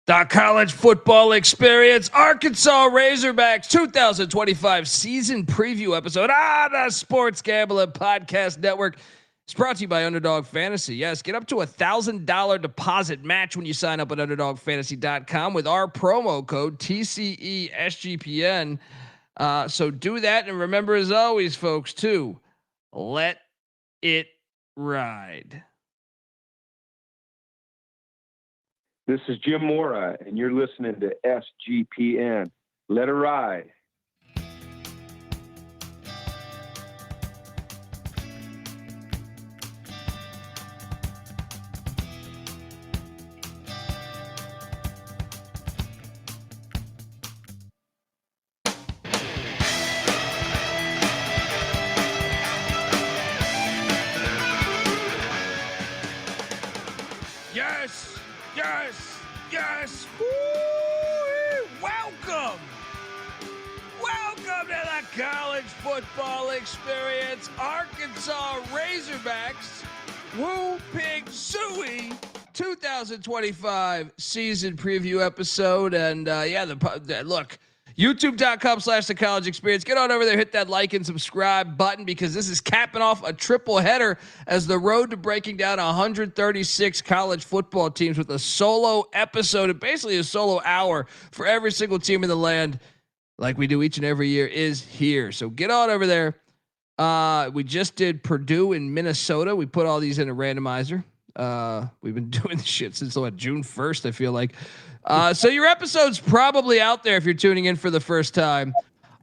The college football experience, Arkansas Razorbacks 2025 season preview episode on the Sports Gambling Podcast Network. It's brought to you by Underdog Fantasy. Yes, get up to $1,000 deposit match when you sign up at UnderdogFantasy.com with our promo code TCESGPN. So do that, and remember, as always, folks, to let it ride. This is Jim Mora, and you're listening to SGPN. Let it ride. Yes, yes, yes. Woo! Welcome. Welcome to the college football experience. Arkansas Razorbacks, Woo Pig Suey 2025 season preview episode. And look, YouTube.com/the college experience. Get on over there, hit that like and subscribe button, because this is capping off a triple header as the road to breaking down 136 college football teams with a solo episode, and basically a solo hour for every single team in the land, like we do each and every year, is here. So get on over there. We just did Purdue and Minnesota. We put all these in a randomizer. We've been doing this shit since June 1st, I feel like. So your episode's probably out there if you're tuning in for the first time.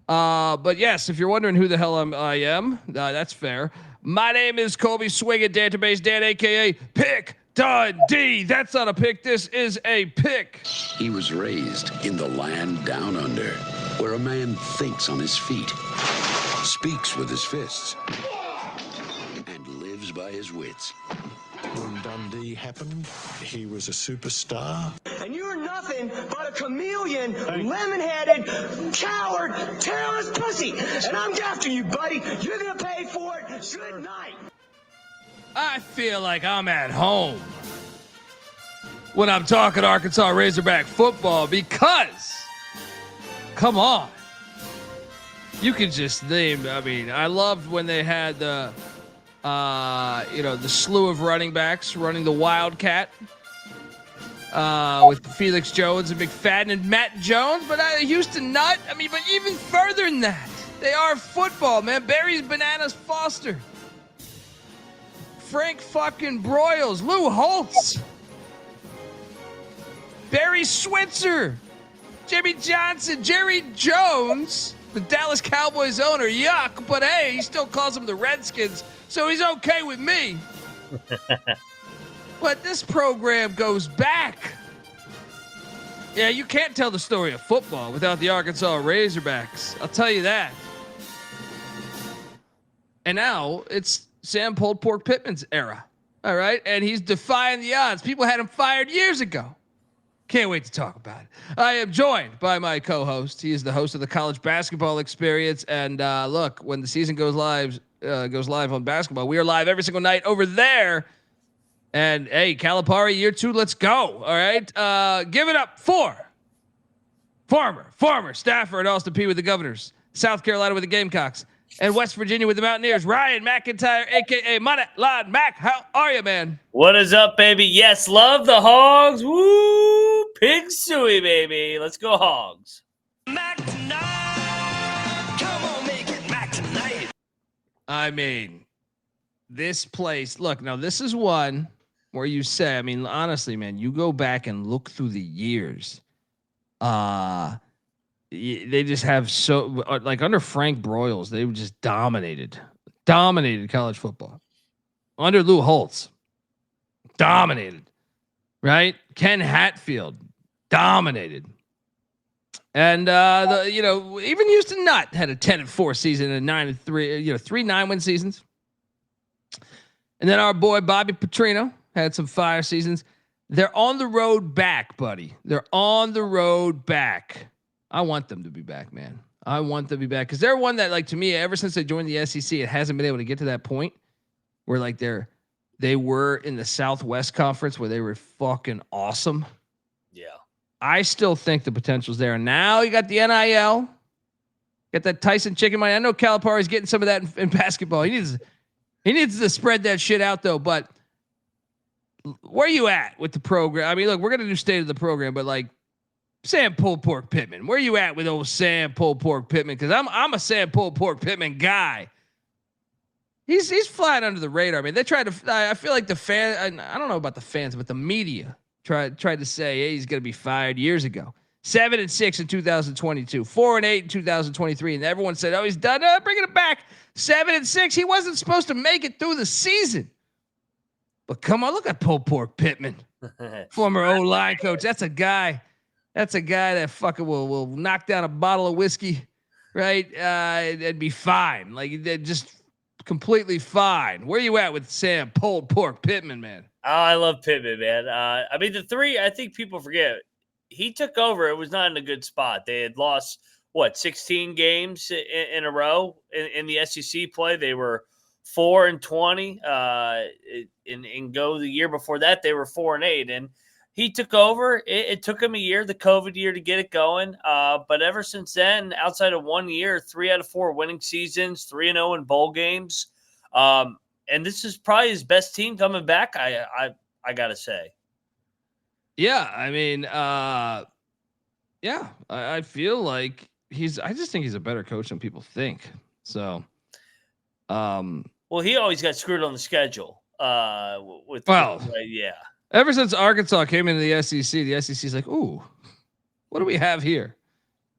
But yes, if you're wondering who the hell I am, that's fair. My name is Colby Swinging Database Dan, aka Pick Dundee. That's not a pick. This is a pick. He was raised in the land down under, where a man thinks on his feet, speaks with his fists, and lives by his wits. When Dundee happened, he was a superstar. And you're nothing but a chameleon, lemon-headed, coward, terrorist pussy. And I'm after you, buddy. You're going to pay for it. Good night. I feel like I'm at home when I'm talking Arkansas Razorback football, because, come on, you can just name. I mean, I loved when they had the slew of running backs running the Wildcat with Felix Jones and McFadden and Matt Jones, but Houston Nutt. I mean, but even further than that, they are football, man. Barry's Bananas Foster, Frank fucking Broyles, Lou Holtz, Barry Switzer, Jimmy Johnson, Jerry Jones, the Dallas Cowboys owner. Yuck, but hey, he still calls them the Redskins, so he's okay with me. But this program goes back. Yeah, you can't tell the story of football without the Arkansas Razorbacks. I'll tell you that. And now it's Sam Pulled Pork Pittman's era. All right. And he's defying the odds. People had him fired years ago. Can't wait to talk about it. I am joined by my co-host. He is the host of the College Basketball Experience. And look, when the season goes live on basketball, we are live every single night over there. And hey, Calipari year 2, let's go. All right. Give it up for former staffer at Austin Peay with the Governors, South Carolina with the Gamecocks, and West Virginia with the Mountaineers, Ryan McIntyre, aka Money Line Mac. How are you, man? What is up, baby? Yes, love the Hogs. Woo, Pig Suey, baby. Let's go Hogs. Mac tonight. Come on, make it Mac tonight. I mean, this place. Look, now this is one where you say, I mean, honestly, man, you go back and look through the years. They just have so, like, under Frank Broyles, they just dominated college football. Under Lou Holtz, dominated, right? Ken Hatfield, dominated. And even Houston Nutt had a 10-4 season and 9-3, 3 9-win seasons. And then our boy Bobby Petrino had some fire seasons. They're on the road back, buddy. They're on the road back. I want them to be back, man. I want them to be back, because they're one that, like, to me, ever since they joined the SEC, it hasn't been able to get to that point where, like, they were in the Southwest Conference where they were fucking awesome. Yeah. I still think the potential's there. And now you got the NIL, got that Tyson chicken money. I know Calipari's getting some of that in basketball. He needs to spread that shit out though. But where you at with the program? I mean, look, we're gonna do state of the program, but like Sam Pulled Pork Pittman, where you at with old Sam Pulled Pork Pittman? Because I'm a Sam Pulled Pork Pittman guy. He's flying under the radar. I mean, they tried to. I feel like the fan. I don't know about the fans, but the media tried to say, hey, he's gonna be fired years ago. 7-6 in 2022, 4-8 in 2023, and everyone said, "Oh, he's done. Bringing it back." 7-6. He wasn't supposed to make it through the season. But come on, look at Pulled Pork Pittman, former O-line coach. That's a guy that fucking will knock down a bottle of whiskey, right? And be fine. Like just completely fine. Where you at with Sam Pulled Pork Pittman, man? Oh, I love Pittman, man. I mean, the three, I think people forget. He took over. It was not in a good spot. They had lost, 16 games in a row in the SEC play. They were 4-20. And go the year before that, they were 4-8. And he took over. It took him a year, the COVID year, to get it going. But ever since then, outside of 1 year, 3 out of 4 winning seasons, 3-0 in bowl games. And this is probably his best team coming back. I gotta say. Yeah, I mean, I feel like I just think he's a better coach than people think. So, well, he always got screwed on the schedule. Yeah. Ever since Arkansas came into the SEC is like, ooh, what do we have here?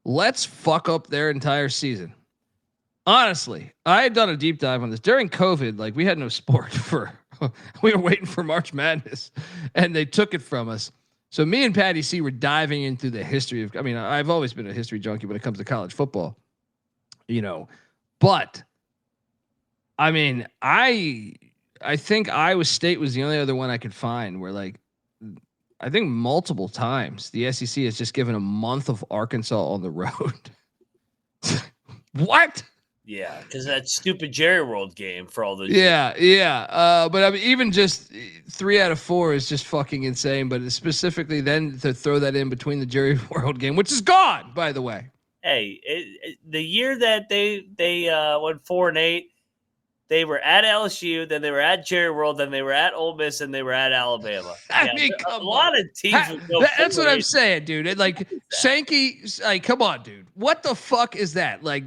Let's fuck up their entire season. Honestly, I had done a deep dive on this during COVID. Like, we had no sport we were waiting for March Madness, and they took it from us. So me and Patty C were diving into the history of. I mean, I've always been a history junkie when it comes to college football, but I mean, I think Iowa State was the only other one I could find where, like, I think multiple times the SEC has just given a month of Arkansas on the road. What? Yeah, because that stupid Jerry World game for all those. Yeah. But I mean, even just 3 out of 4 is just fucking insane. But specifically, then to throw that in between the Jerry World game, which is gone, by the way. Hey, the year that they went 4-8, they were at LSU, then they were at Jerry World, then they were at Ole Miss, and they were at Alabama. I mean, a lot of teams. That's what I'm saying, dude. Like Sankey, like, come on, dude. What the fuck is that? Like,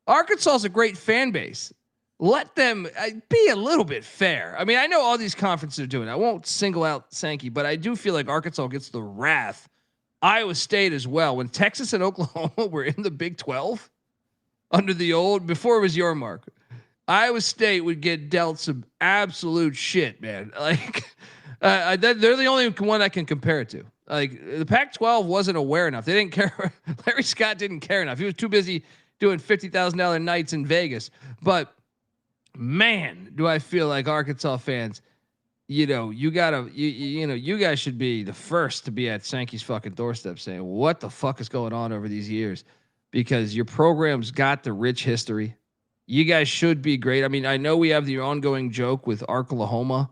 Arkansas is a great fan base. Let them be a little bit fair. I mean, I know all these conferences are doing it. I won't single out Sankey, but I do feel like Arkansas gets the wrath. Iowa State as well. When Texas and Oklahoma were in the Big 12 under the old, before it was your mark, Iowa State would get dealt some absolute shit, man. Like, they're the only one I can compare it to. Like, the Pac-12 wasn't aware enough. They didn't care. Larry Scott didn't care enough. He was too busy doing $50,000 nights in Vegas. But man, do I feel like Arkansas fans, you guys should be the first to be at Sankey's fucking doorstep saying, what the fuck is going on over these years? Because your program's got the rich history. You guys should be great. I mean, I know we have the ongoing joke with Arkalahoma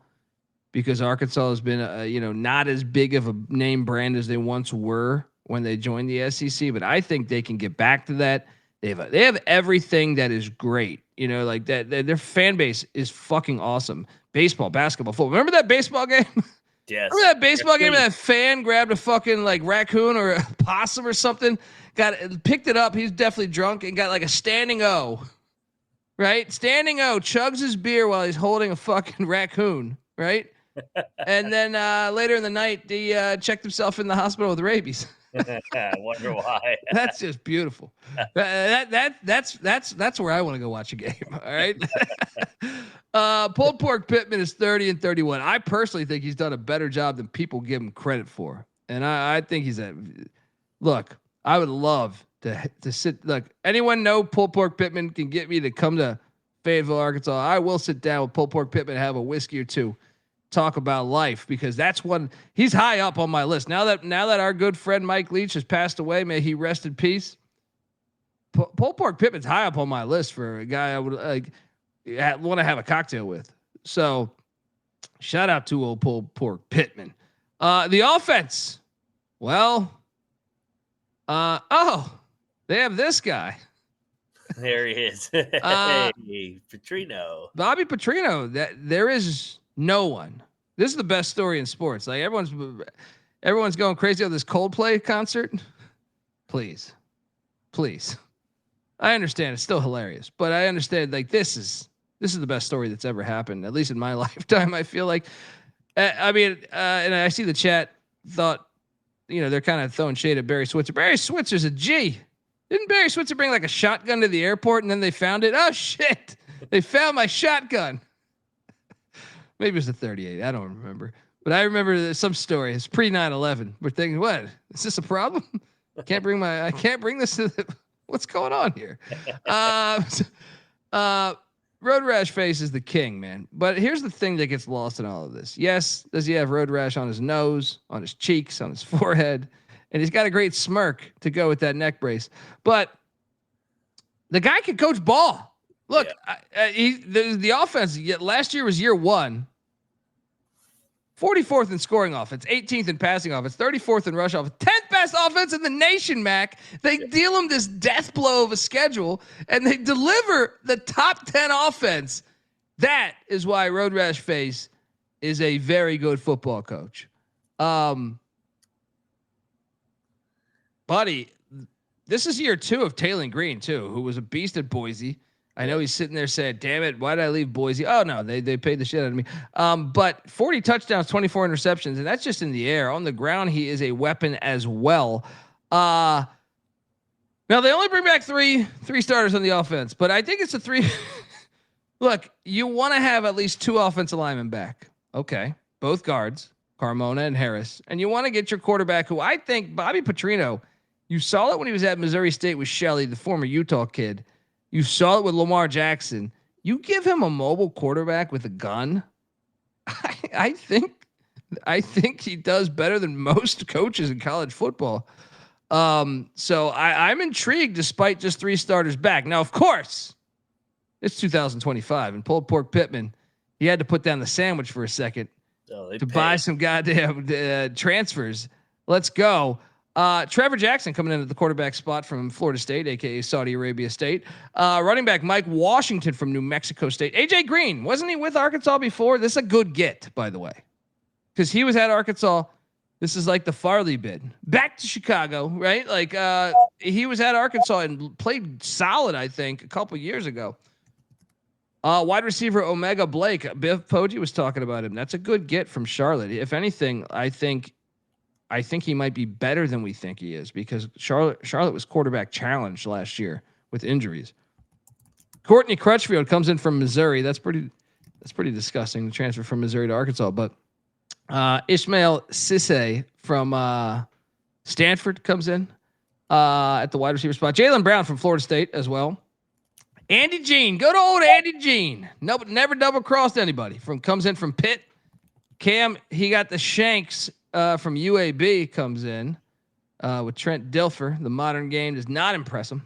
because Arkansas has been, not as big of a name brand as they once were when they joined the SEC, but I think they can get back to that. They have everything that is great. Like that. Their fan base is fucking awesome. Baseball, basketball, football. Remember that baseball game? Yes. Remember that baseball game where that fan grabbed a fucking like raccoon or a possum or something, picked it up. He's definitely drunk and got like a standing O, right? Standing O, chugs his beer while he's holding a fucking raccoon, right? And then later in the night, he checked himself in the hospital with rabies. I wonder why. That's just beautiful. That's where I want to go watch a game. All right. Pulled Pork Pittman is 30-31. I personally think he's done a better job than people give him credit for. And I think look, I would love to sit. Look, anyone know Pulled Pork Pittman can get me to come to Fayetteville, Arkansas. I will sit down with Pulled Pork Pittman and have a whiskey or two. Talk about life, because that's one he's high up on my list. Now that our good friend Mike Leach has passed away, may he rest in peace. Pulled Pork Pittman's high up on my list for a guy I would want to have a cocktail with. So shout out to old Pulled Pork Pittman. The offense, well, They have this guy. There he is. Hey, Petrino. Bobby Petrino. There is no one. This is the best story in sports. Like everyone's going crazy on this Coldplay concert. Please. I understand it's still hilarious, but I understand like this is the best story that's ever happened, at least in my lifetime. I feel like, and I see the chat thought, they're kind of throwing shade at Barry Switzer. Barry Switzer's a G. Didn't Barry Switzer bring like a shotgun to the airport and then they found it? Oh shit! They found my shotgun. Maybe it was a 38. I don't remember, but I remember some story. It's pre 9/11. We're thinking, what is this a problem? I can't bring this to what's going on here? Road rash face is the king, man. But here's the thing that gets lost in all of this. Yes, does he have road rash on his nose, on his cheeks, on his forehead? And he's got a great smirk to go with that neck brace. But the guy can coach ball. Look, the offense, last year was year one. 44th in scoring offense, 18th in passing offense, 34th in rush offense, 10th best offense in the nation, Mac. They deal him this death blow of a schedule, and they deliver the top 10 offense. That is why Road Rash Face is a very good football coach. Buddy, this is year 2 of Taylen Green, too, who was a beast at Boise. I know he's sitting there saying, damn it, why did I leave Boise? Oh, no, they paid the shit out of me. But 40 touchdowns, 24 interceptions, and that's just in the air. On the ground, he is a weapon as well. Now, they only bring back three starters on the offense, but I think it's a 3. Look, you want to have at least 2 offensive linemen back. Okay, both guards, Carmona and Harris. And you want to get your quarterback, who I think, Bobby Petrino, you saw it when he was at Missouri State with Shelley, the former Utah kid. You saw it with Lamar Jackson. You give him a mobile quarterback with a gun. I think he does better than most coaches in college football. So I'm intrigued despite just 3 starters back. Now, of course, it's 2025 and pulled pork Pittman. He had to put down the sandwich for a second to buy some goddamn transfers. Let's go. Trevor Jackson coming in at the quarterback spot from Florida State, aka Saudi Arabia State. Running back Mike Washington from New Mexico State. AJ Green, wasn't he with Arkansas before? This is a good get, by the way, because he was at Arkansas. This is like the Farley bid. Back to Chicago, right? Like he was at Arkansas and played solid, I think, a couple years ago. Wide receiver Omega Blake. Biff Poggi was talking about him. That's a good get from Charlotte. If anything, I think he might be better than we think he is, because Charlotte was quarterback challenged last year with injuries. Courtney Crutchfield comes in from Missouri. That's pretty disgusting, the transfer from Missouri to Arkansas. But Ismael Cisse from Stanford comes in at the wide receiver spot. Jaylen Brown from Florida State as well. Andy Jean, good old Andy Jean. Never double crossed anybody. Comes in from Pitt. Cam, he got the Shanks from UAB, comes in with Trent Dilfer. The modern game does not impress him.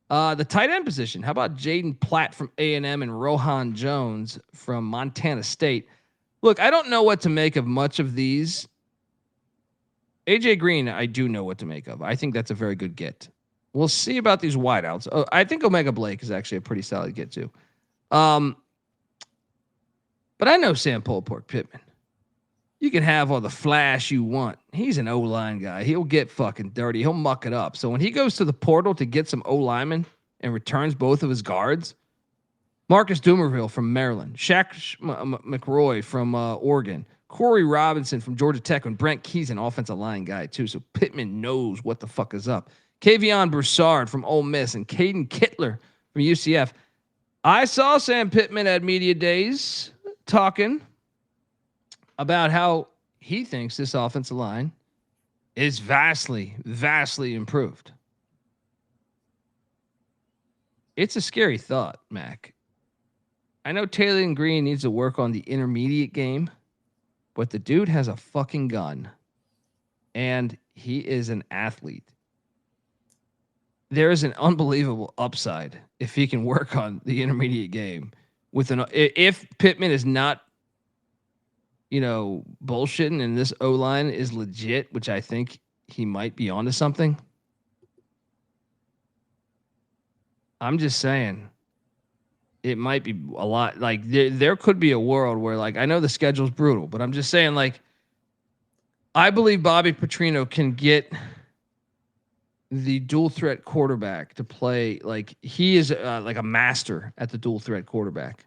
The tight end position. How about Jaden Platt from A&M and Rohan Jones from Montana State? Look, I don't know what to make of much of these. AJ Green, I do know what to make of. I think that's a very good get. We'll see about these wideouts. Oh, I think Omega Blake is actually a pretty solid get too. But I know Sam Pork Pittman. You can have all the flash you want. He's an O-line guy. He'll get fucking dirty. He'll muck it up. So when he goes to the portal to get some O-linemen and returns both of his guards, Marcus Dumerville from Maryland, Shaq McRoy from Oregon, Corey Robinson from Georgia Tech, and Brent Key's an offensive line guy too. So Pittman knows what the fuck is up. Kavion Broussard from Ole Miss and Caden Kittler from UCF. I saw Sam Pittman at media days talking about how he thinks this offensive line is vastly, vastly improved. It's a scary thought, Mac. I know Taylen Green needs to work on the intermediate game, but the dude has a fucking gun, and he is an athlete. There is an unbelievable upside if he can work on the intermediate game. If Pittman is not, bullshitting and this O-line is legit, which I think he might be onto something. I'm just saying it might be a lot. Like there could be a world where, like, I know the schedule's brutal, but I'm just saying, like, I believe Bobby Petrino can get the dual threat quarterback to play. Like, he is like a master at the dual threat quarterback.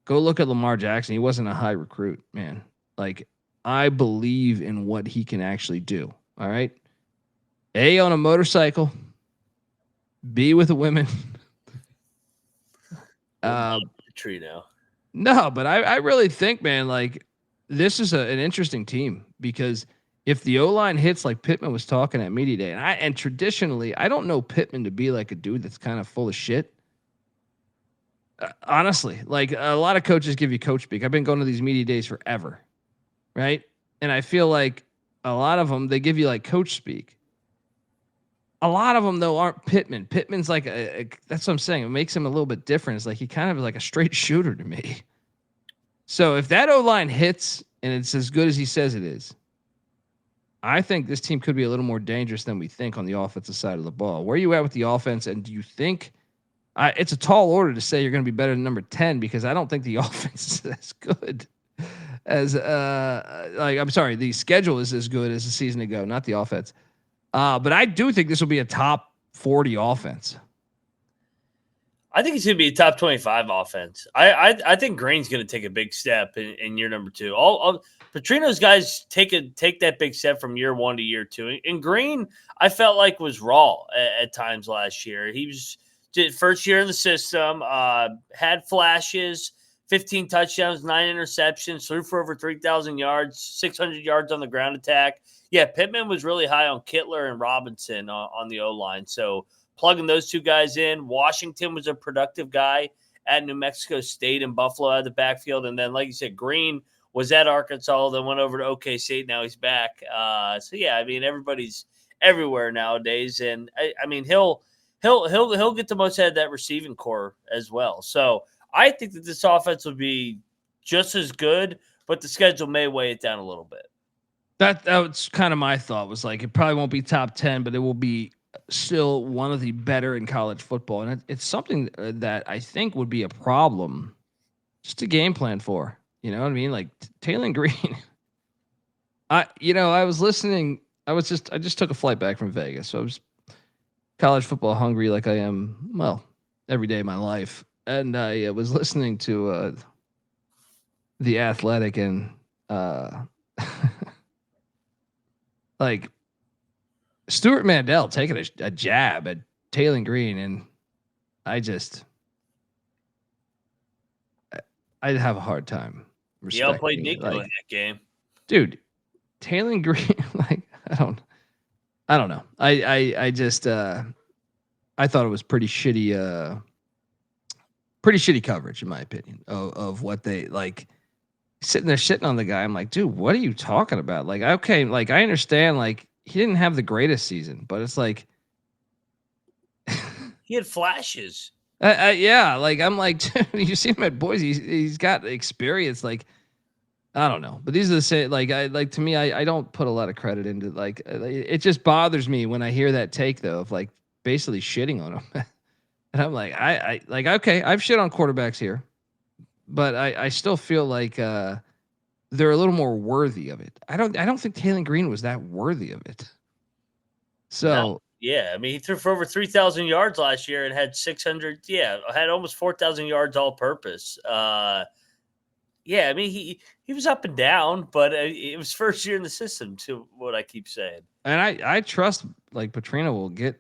Go look at Lamar Jackson. He wasn't a high recruit, man. Like, I believe in what he can actually do. All right. A, on a motorcycle. B, with the women. Petrino. No, but I really think, man, like, this is an interesting team, because if the O-line hits, like Pittman was talking at media day, and traditionally, I don't know Pittman to be like a dude that's kind of full of shit. Honestly, like, a lot of coaches give you coach speak. I've been going to these media days forever, right? And I feel like a lot of them, they give you like coach speak. A lot of them, though, aren't Pittman. Pittman's like that's what I'm saying. It makes him a little bit different. It's like he kind of is like a straight shooter to me. So if that O-line hits and it's as good as he says it is, I think this team could be a little more dangerous than we think on the offensive side of the ball. Where are you at with the offense? And do you think it's a tall order to say you're going to be better than number 10, because I don't think the offense is as good as the schedule is as good as the season ago, not the offense. But I do think this will be a top 40 offense. I think it's going to be a top 25 offense. I think Green's going to take a big step in year number 2. All Petrino's guys take that big step from year 1 to year 2. And Green, I felt like, was raw at times last year. He was first year in the system, had flashes, 15 touchdowns, 9 interceptions, threw for over 3,000 yards, 600 yards on the ground attack. Yeah, Pittman was really high on Kittler and Robinson on the O-line. So plugging those two guys in. Washington was a productive guy at New Mexico State and Buffalo out of the backfield. And then, like you said, Green was at Arkansas, then went over to OK State. Now he's back. So yeah, I mean, everybody's everywhere nowadays, and I mean, he'll get the most out of that receiving core as well. So I think that this offense will be just as good, but the schedule may weigh it down a little bit. That was kind of my thought, was like, it probably won't be top 10, but it will be still one of the better in college football. And it's something that I think would be a problem just to game plan for, you know what I mean? Like Taylen Green, I was listening. I just took a flight back from Vegas. So I was college football hungry, like I am, well, every day of my life. And I was listening to The Athletic, and like Stuart Mandel taking a jab at Taylen Green, and I'd have a hard time. He outplayed Nico in that game, dude. Taylen Green, like, I don't know. I just I thought it was pretty shitty coverage, in my opinion, of what they, like, sitting there shitting on the guy. I'm like, dude, what are you talking about? Like, okay, like, I understand, like, he didn't have the greatest season, but it's like he had flashes. Yeah, like, I'm like, dude, you see him at Boise, he's got experience. Like, I don't know, but these are the same. Like, to me, I don't put a lot of credit into, like, it just bothers me when I hear that take, though, of like basically shitting on him. And I'm like, I like, okay, I've shit on quarterbacks here, but I still feel like they're a little more worthy of it. I don't think Taylen Green was that worthy of it. So no. Yeah, I mean, he threw for over 3,000 yards last year and had 600. Yeah, had almost 4,000 yards all purpose. Yeah, I mean, he was up and down, but it was first year in the system, to what I keep saying. And I trust, like, Petrino will get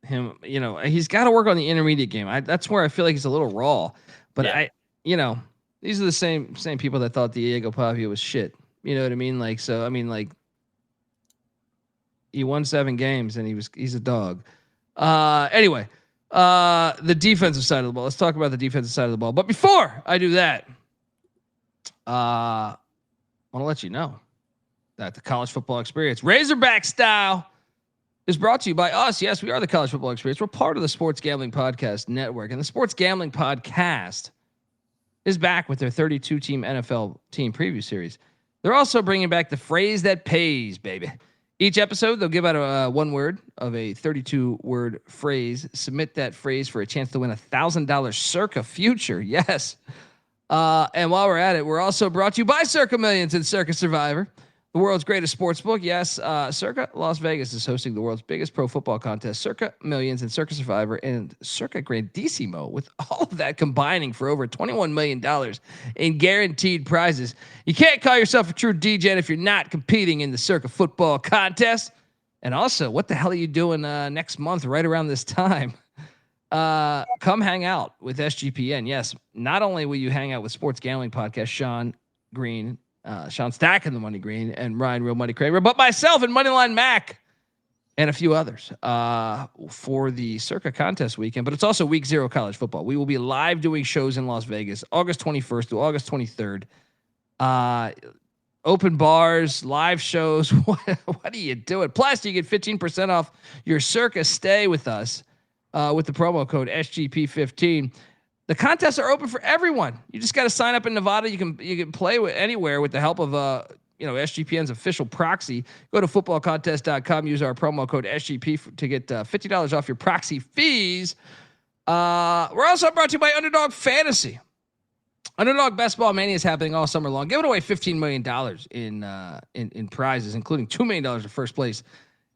him. You know, he's got to work on the intermediate game. That's where I feel like he's a little raw. But yeah. These are the same people that thought Diego Pavia was shit. You know what I mean? Like, so I mean, like, he won 7 games and he's a dog. Anyway, the defensive side of the ball. Let's talk about the defensive side of the ball. But before I do that, I want to let you know that the College Football Experience, Razorback style, is brought to you by us. Yes, we are the College Football Experience. We're part of the Sports Gambling Podcast Network, and the Sports Gambling Podcast is back with their 32-team NFL team preview series. They're also bringing back the phrase that pays, baby. Each episode, they'll give out one word of a 32-word phrase. Submit that phrase for a chance to win $1,000 Circa Future. Yes. And while we're at it, we're also brought to you by Circa Millions and Circa Survivor, the world's greatest sports book. Yes, Circa Las Vegas is hosting the world's biggest pro football contest, Circa Millions and Circa Survivor, and Circa Grandissimo, with all of that combining for over $21 million in guaranteed prizes. You can't call yourself a true DJ if you're not competing in the Circa football contest. And also, what the hell are you doing next month right around this time? Come hang out with SGPN. Yes, not only will you hang out with Sports Gambling Podcast, Sean Green, Sean Stack and the Money Green, and Ryan Real Money Kramer, but myself and Moneyline Mac and a few others for the Circa contest weekend. But it's also week 0 college football. We will be live doing shows in Las Vegas, August 21st to August 23rd. Open bars, live shows. What are you doing? Plus, you get 15% off your Circa stay with us with the promo code SGP15. The contests are open for everyone. You just got to sign up in Nevada. You can play with anywhere with the help of SGPN's official proxy. Go to footballcontest.com. Use our promo code SGP to get $50 off your proxy fees. We're also brought to you by Underdog Fantasy. Underdog Best Ball Mania is happening all summer long, giving away $15 million in prizes, including $2 million in first place.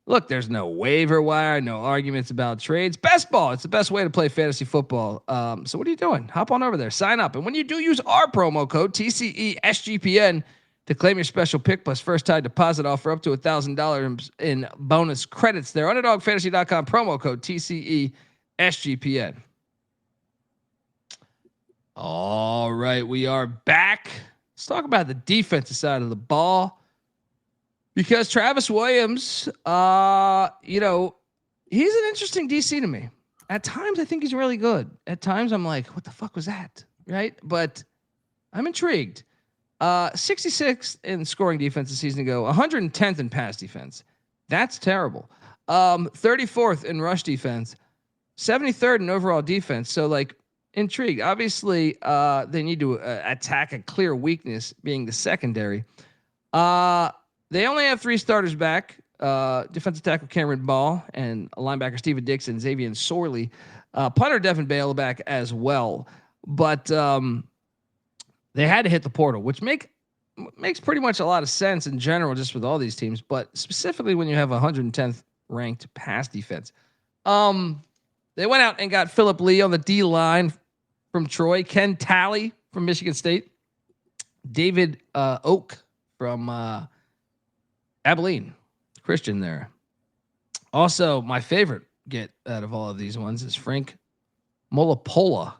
Look, there's no waiver wire, no arguments about trades. Best ball, it's the best way to play fantasy football. So what are you doing? Hop on over there, sign up. And when you do, use our promo code TCESGPN to claim your special pick plus first time deposit offer up to $1,000 in bonus credits there. UnderdogFantasy.com, promo code TCESGPN. All right, we are back. Let's talk about the defensive side of the ball. Because Travis Williams, he's an interesting DC to me. At times, I think he's really good. At times, I'm like, what the fuck was that? Right? But I'm intrigued. 66th in scoring defense a season ago, 110th in pass defense. That's terrible. 34th in rush defense, 73rd in overall defense. So, intrigued. Obviously, they need to attack a clear weakness, being the secondary. They only have 3 starters back, defensive tackle Cameron Ball and linebacker Steven Dixon, Xavier Sorley, punter Devin Bale back as well. But they had to hit the portal, which makes pretty much a lot of sense in general just with all these teams, but specifically when you have 110th ranked pass defense. They went out and got Phillip Lee on the D-line from Troy, Ken Talley from Michigan State, David Oak from Abilene Christian there. Also, my favorite get out of all of these ones is Frank Molapola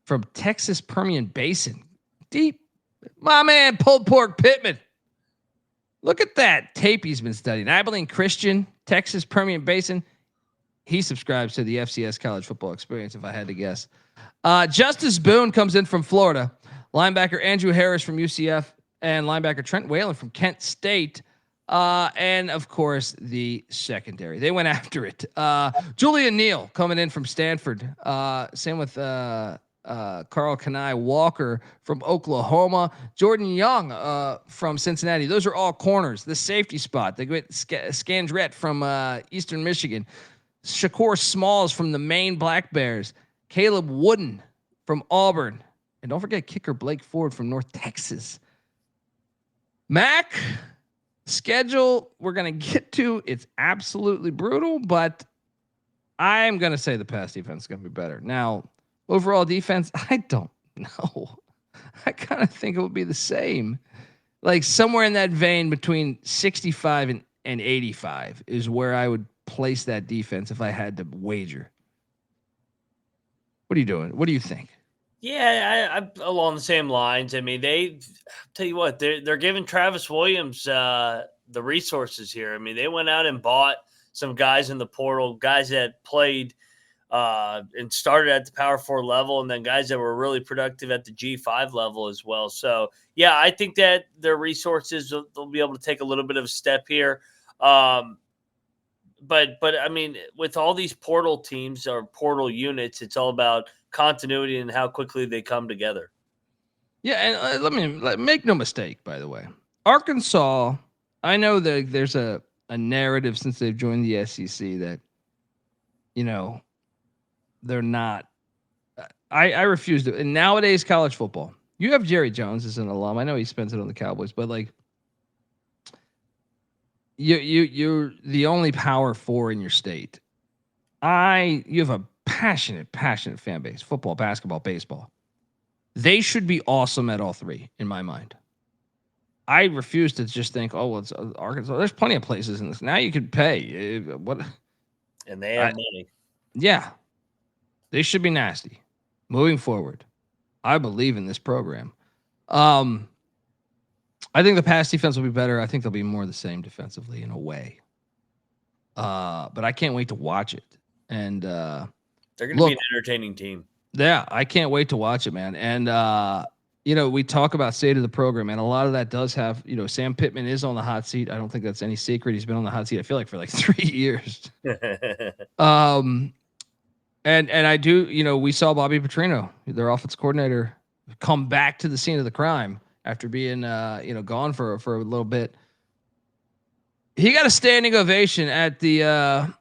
from Texas Permian Basin. Deep. My man, pulled pork Pittman. Look at that tape he's been studying. Abilene Christian, Texas Permian Basin. He subscribes to the FCS college football experience, if I had to guess. Justice Boone comes in from Florida. Linebacker Andrew Harris from UCF. And linebacker Trent Whalen from Kent State. And, of course, the secondary. They went after it. Julian Neal coming in from Stanford. Same with Carl Kanai Walker from Oklahoma. Jordan Young from Cincinnati. Those are all corners. The safety spot. The great Scandrett from Eastern Michigan. Shakur Smalls from the Maine Black Bears. Caleb Wooden from Auburn. And don't forget kicker Blake Ford from North Texas. Mac, schedule we're going to get to. It's absolutely brutal, but I'm going to say the pass defense is going to be better. Now, overall defense, I don't know. I kind of think it would be the same. Somewhere in that vein between 65 and 85 is where I would place that defense if I had to wager. What are you doing? What do you think? Yeah, I'm along the same lines. I mean, tell you what, they're giving Travis Williams the resources here. I mean, they went out and bought some guys in the portal, guys that played and started at the Power 4 level, and then guys that were really productive at the G5 level as well. So, yeah, I think that their resources, they'll be able to take a little bit of a step here. But I mean, with all these portal teams or portal units, it's all about continuity and how quickly they come together. Yeah, and let me make no mistake, by the way. Arkansas, I know that there's a narrative since they've joined the SEC that, they're not. I refuse to. And nowadays, college football, you have Jerry Jones as an alum. I know he spends it on the Cowboys, but like, you're the only Power 4 in your state. You have a passionate fan base: football, basketball, baseball. They should be awesome at all three, in my mind. I refuse to just think, oh, well, it's Arkansas. There's plenty of places in this. Now you could pay. What? And they have money. Yeah. They should be nasty. Moving forward, I believe in this program. I think the pass defense will be better. I think they'll be more the same defensively in a way. But I can't wait to watch it. And they're going to be an entertaining team. Yeah, I can't wait to watch it, man. And we talk about state of the program, and a lot of that does have, Sam Pittman is on the hot seat. I don't think that's any secret. He's been on the hot seat, I feel like, for like 3 years. And I do, we saw Bobby Petrino, their offensive coordinator, come back to the scene of the crime after being, gone for a little bit. He got a standing ovation at the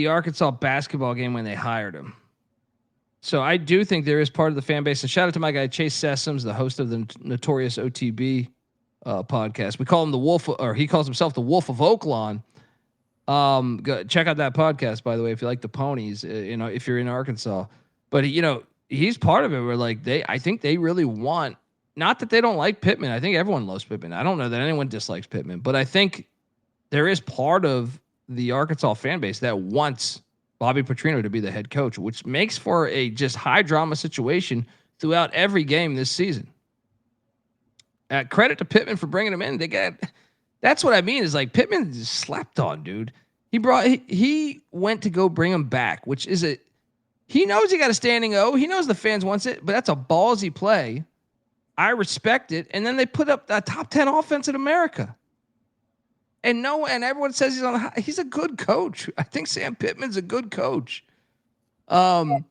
Arkansas basketball game when they hired him. So I do think there is part of the fan base. And shout out to my guy Chase Sessoms, the host of the notorious OTB podcast. We call him the Wolf, or he calls himself the Wolf of Oaklawn. Check out that podcast, by the way, if you like the ponies. If you're in Arkansas, but he's part of it. Where like I think they really want. Not that they don't like Pittman. I think everyone loves Pittman. I don't know that anyone dislikes Pittman, but I think there is part of the Arkansas fan base that wants Bobby Petrino to be the head coach, which makes for a just high drama situation throughout every game this season. Credit to Pittman for bringing him in. That's what I mean is like Pittman slept on, dude. He went to go bring him back, which is he knows he got a standing O. He knows the fans wants it, but that's a ballsy play. I respect it. And then they put up the top 10 offense in America. And everyone says he's a good coach. I think Sam Pittman's a good coach. Now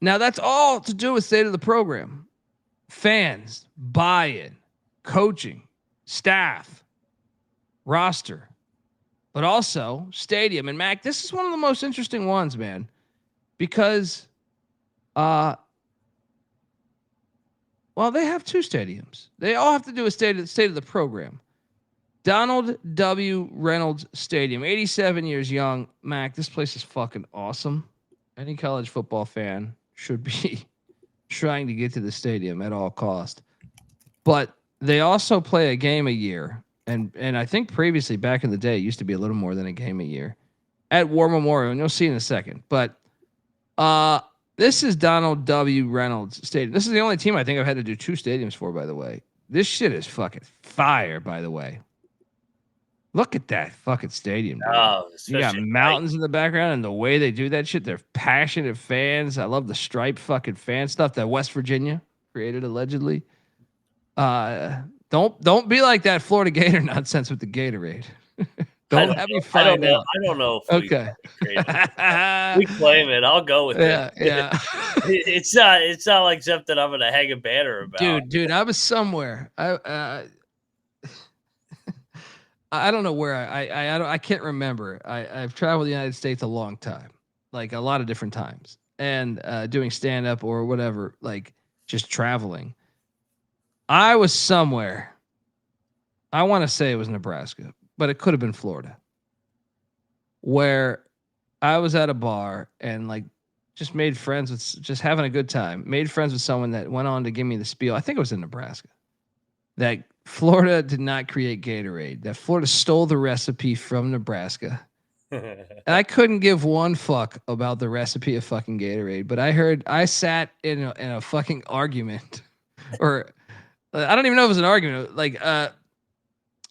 that's all to do with state of the program. Fans, buy-in, coaching, staff, roster, but also stadium. And Mac, this is one of the most interesting ones, man, because they have two stadiums. They all have to do with state of the program. Donald W. Reynolds Stadium, 87 years young. Mac, this place is fucking awesome. Any college football fan should be trying to get to the stadium at all cost. But they also play a game a year. And I think previously, back in the day, it used to be a little more than a game a year at War Memorial. And you'll see in a second. But this is Donald W. Reynolds Stadium. This is the only team I think I've had to do two stadiums for, by the way. This shit is fucking fire, by the way. Look at that fucking stadium, dude. Oh, you got mountains in the background, and the way they do that shit, they're passionate fans. I love the stripe fucking fan stuff that West Virginia created, allegedly. Don't be like that Florida Gator nonsense with the Gatorade. Don't have me find out. I don't know. Okay. We claim it. I'll go with it. Yeah. It's not like something I'm gonna hang a banner about. Dude, I was somewhere. I don't know where I can't remember. I've traveled the United States a long time, like a lot of different times, and doing stand up or whatever, like just traveling. I was somewhere. I want to say it was Nebraska, but it could have been Florida, where I was at a bar and like just made friends with, just having a good time. Made friends with someone that went on to give me the spiel. I think it was in Nebraska. That Florida did not create Gatorade. That Florida stole the recipe from Nebraska. And I couldn't give one fuck about the recipe of fucking Gatorade, but I sat in a fucking argument, or I don't even know if it was an argument, like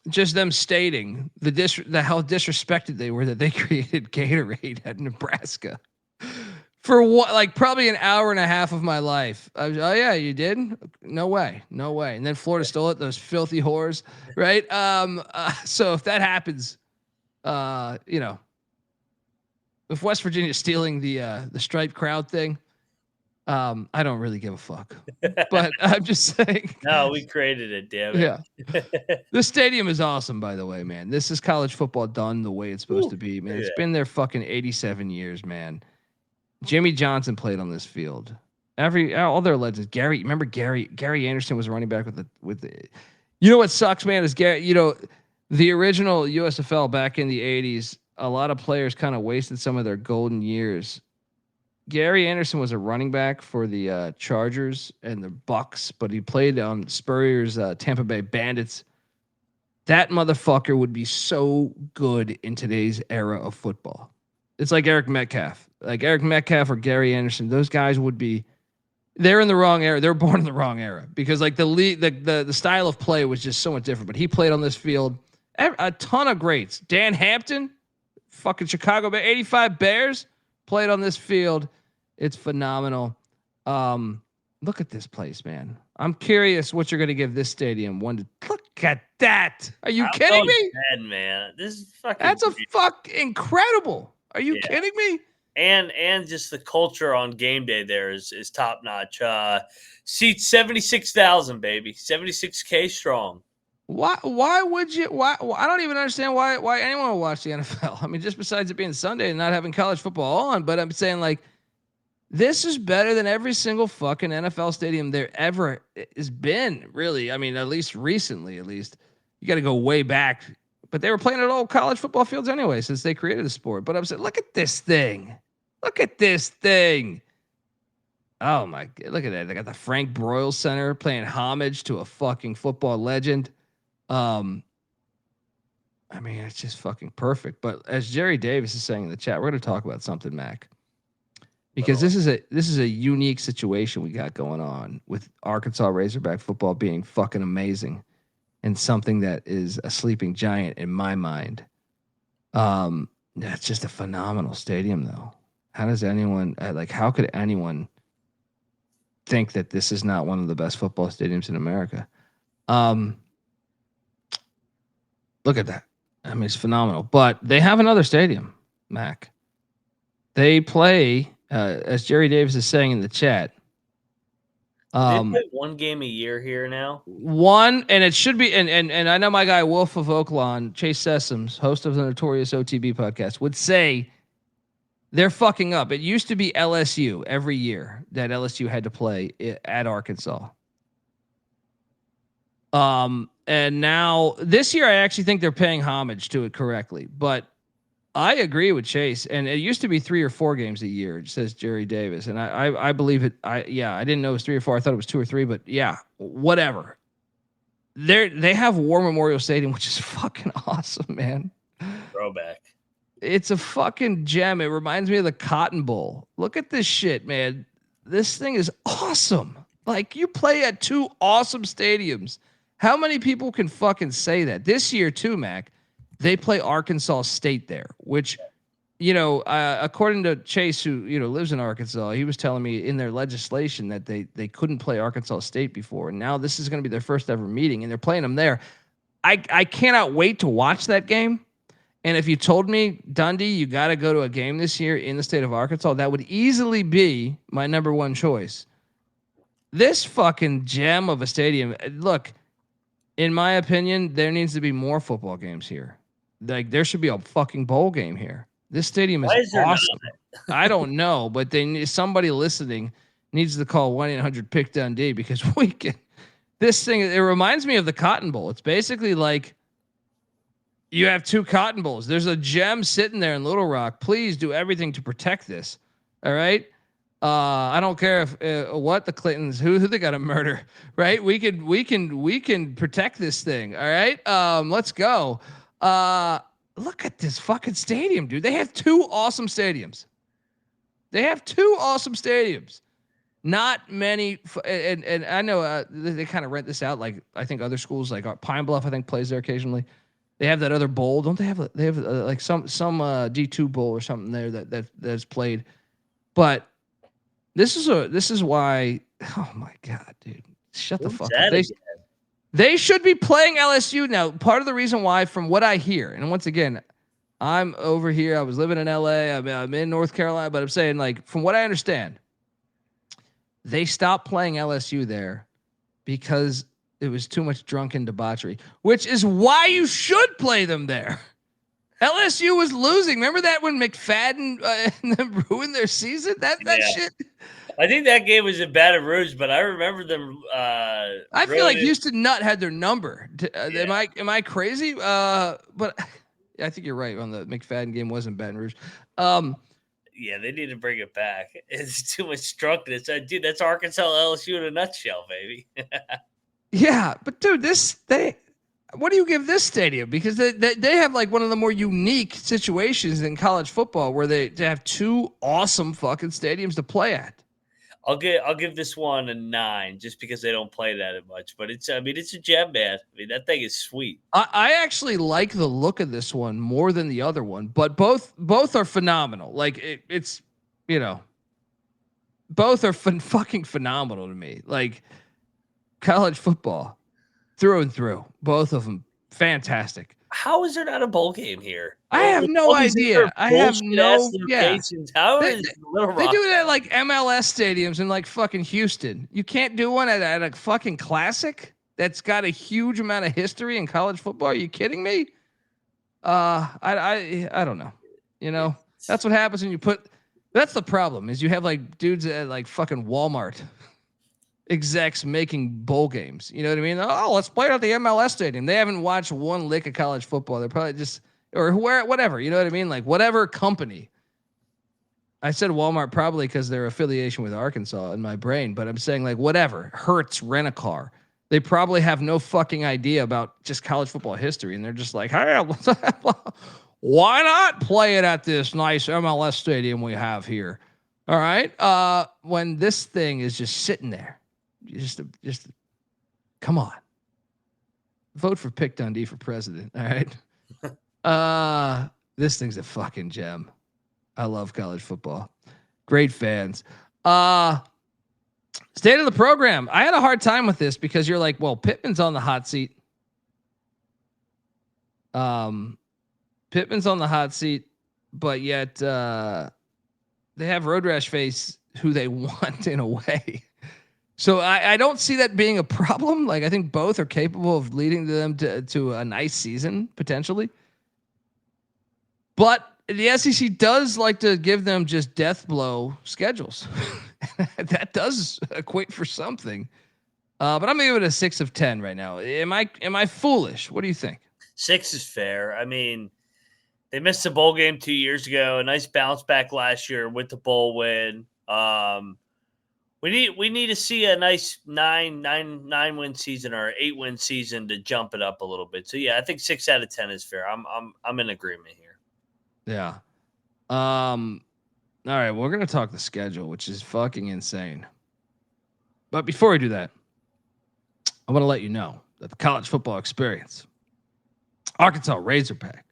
just them stating how disrespected they were that they created Gatorade at Nebraska. For what, like probably an hour and a half of my life. Oh yeah, you did? No way. And then Florida stole it, those filthy whores, right? So if that happens, if West Virginia is stealing the striped crowd thing, I don't really give a fuck, but I'm just saying. No, we created it, damn it. Yeah. This stadium is awesome, by the way, man. This is college football done the way it's supposed to be, man. It's been there fucking 87 years, man. Jimmy Johnson played on this field. All their legends. Gary Anderson was running back with the. You know what sucks, man, is Gary. You know, the original USFL back in the 80s. A lot of players kind of wasted some of their golden years. Gary Anderson was a running back for the Chargers and the Bucks, but he played on Spurrier's Tampa Bay Bandits. That motherfucker would be so good in today's era of football. It's like Eric Metcalf. Like Eric Metcalf or Gary Anderson, those guys would be. They're in the wrong era. They're born in the wrong era because like the style of play was just so much different. But he played on this field. A ton of greats. Dan Hampton, fucking Chicago Bears, 85 Bears played on this field. It's phenomenal. Look at this place, man. I'm curious what you're going to give this stadium. Look at that. Are you kidding me? Dead, man. This is fucking. That's a fuck incredible. Are you kidding me? And just the culture on game day there is top notch. Seats 76,000, baby, 76K strong. Why would you? Why I don't even understand why anyone would watch the NFL. I mean, just besides it being Sunday and not having college football on, but I'm saying like. This is better than every single fucking NFL stadium there ever has been, really. I mean, at least recently, You got to go way back. But they were playing at old college football fields anyway since they created the sport. But I'm saying, look at this thing. Look at this thing. Oh, my God. Look at that. They got the Frank Broyles Center playing homage to a fucking football legend. I mean, it's just fucking perfect. But as Jerry Davis is saying in the chat, we're going to talk about something, Mac. Because this is a unique situation we got going on with Arkansas Razorback football being fucking amazing and something that is a sleeping giant in my mind. That's just a phenomenal stadium though. How does anyone how could anyone think that this is not one of the best football stadiums in America? Look at that. I mean, it's phenomenal, but they have another stadium, Mac. They play as Jerry Davis is saying in the chat. They play one game a year here now. One, and it should be, and I know my guy Wolf of Oaklawn, Chase Sessoms, host of the Notorious OTB podcast, would say they're fucking up. It used to be LSU every year that LSU had to play at Arkansas. And now this year I actually think they're paying homage to it correctly, but I agree with Chase, and it used to be 3 or 4 games a year, says Jerry Davis, and I believe it. I didn't know it was 3 or 4. I thought it was 2 or 3, but yeah, whatever. They have War Memorial Stadium, which is fucking awesome, man. Throwback. It's a fucking gem. It reminds me of the Cotton Bowl. Look at this shit, man. This thing is awesome. Like, you play at 2 awesome stadiums. How many people can fucking say that? This year too, Mac. They play Arkansas State there, which, according to Chase, who, lives in Arkansas, he was telling me in their legislation that they couldn't play Arkansas State before. And now this is going to be their first ever meeting, and they're playing them there. I cannot wait to watch that game. And if you told me, Dundee, you got to go to a game this year in the state of Arkansas, that would easily be my number one choice. This fucking gem of a stadium. Look, in my opinion, there needs to be more football games here. Like, there should be a fucking bowl game here. This stadium is awesome. I don't know, but somebody listening needs to call 1-800-PICK-DUNDEE because we can. This thing, it reminds me of the Cotton Bowl. It's basically like you have 2 Cotton Bowls. There's a gem sitting there in Little Rock. Please do everything to protect this. All right. I don't care if what the Clintons, who they got to murder, right? We can protect this thing. All right. Let's go. Look at this fucking stadium, dude. They have 2 awesome stadiums. Not many, and I know they kind of rent this out. Like, I think other schools, like Pine Bluff, I think plays there occasionally. They have that other bowl, don't they? They have like some D2 bowl or something there that's played. But this is why. Oh my God, dude! Shut the fuck up. They should be playing LSU now. Part of the reason why, from what I hear, and once again, I'm over here. I was living in LA. I'm in North Carolina, but I'm saying, like, from what I understand, They stopped playing LSU there because it was too much drunken debauchery, which is why you should play them there. LSU was losing. Remember that when McFadden ruined their season? That shit. I think that game was in Baton Rouge, but I remember them. I feel like Houston Nutt had their number. Am I crazy? But I think you're right. On the McFadden game wasn't Baton Rouge. Yeah, they need to bring it back. It's too much drunkenness. Dude, that's Arkansas LSU in a nutshell, baby. Yeah, but dude, what do you give this stadium? Because they have like one of the more unique situations in college football where they have two awesome fucking stadiums to play at. I'll give this one a 9 just because they don't play that much. But it's a gem, man. I mean, that thing is sweet. I actually like the look of this one more than the other one, but both are phenomenal. Like it's both are fucking phenomenal to me. Like college football through and through, both of them fantastic. How is there not a bowl game here? I have no idea. I have no. Yeah. How they do that like MLS stadiums in like fucking Houston. You can't do one at a fucking classic that's got a huge amount of history in college football. Are you kidding me? I don't know. You know, that's what happens when you put. That's the problem is you have like dudes at like fucking Walmart execs making bowl games. You know what I mean? Oh, let's play it at the MLS stadium. They haven't watched one lick of college football. They're probably just, or whatever, you know what I mean? Like whatever company. I said Walmart probably because their affiliation with Arkansas in my brain, but I'm saying like whatever. Hertz, Rent-A-Car. They probably have no fucking idea about just college football history. And they're just like, hey, why not play it at this nice MLS stadium we have here? All right. When this thing is just sitting there. Just come on. Vote for Pick Dundee for president. All right. This thing's a fucking gem. I love college football. Great fans. State of the program. I had a hard time with this because you're like, well, Pittman's on the hot seat. Pittman's on the hot seat, but yet they have Road Rash Face who they want in a way. So I don't see that being a problem. Like I think both are capable of leading them to a nice season potentially. But the SEC does like to give them just death blow schedules. That does equate for something. But I'm gonna give it a 6 of 10 right now. Am I foolish? What do you think? 6 is fair. I mean, they missed the bowl game 2 years ago. A nice bounce back last year with the bowl win. We need to see a nice 9 win season or 8 win season to jump it up a little bit. So yeah, I think 6 out of 10 is fair. I'm in agreement here. Yeah. All right, we're gonna talk the schedule, which is fucking insane. But before we do that, I want to let you know that the college football experience, Arkansas Razorback,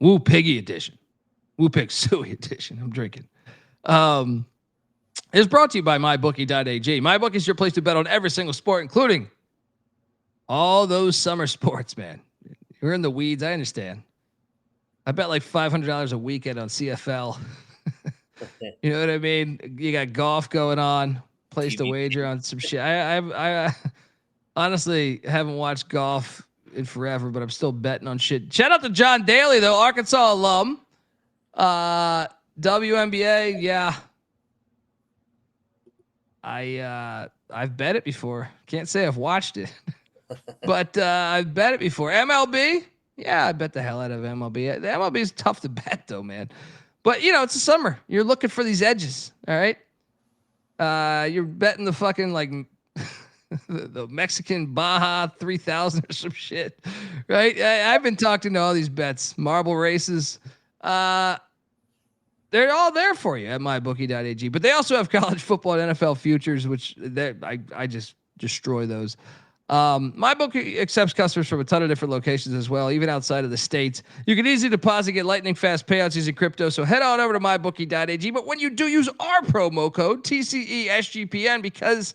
Woo Piggy edition, Woo Pig Suey edition. I'm drinking. Is brought to you by MyBookie.ag. MyBookie is your place to bet on every single sport, including all those summer sports, man. You're in the weeds. I understand. I bet like $500 a weekend on CFL. You know what I mean? You got golf going on. Place to wager on some shit. I honestly haven't watched golf in forever, but I'm still betting on shit. Shout out to John Daly, though, Arkansas alum. WNBA, yeah. I've bet it before. Can't say I've watched it, but I've bet it before. MLB, yeah, I bet the hell out of MLB. The MLB is tough to bet, though, man. But you know, it's the summer. You're looking for these edges, all right? You're betting the fucking like the Mexican Baja 3000 or some shit, right? I've been talking to all these bets, marble races. They're all there for you at mybookie.ag, but they also have college football and NFL futures, which I just destroy those. MyBookie accepts customers from a ton of different locations as well, even outside of the States. You can easily deposit, get lightning fast payouts using crypto. So head on over to mybookie.ag. But when you do, use our promo code TCESGPN because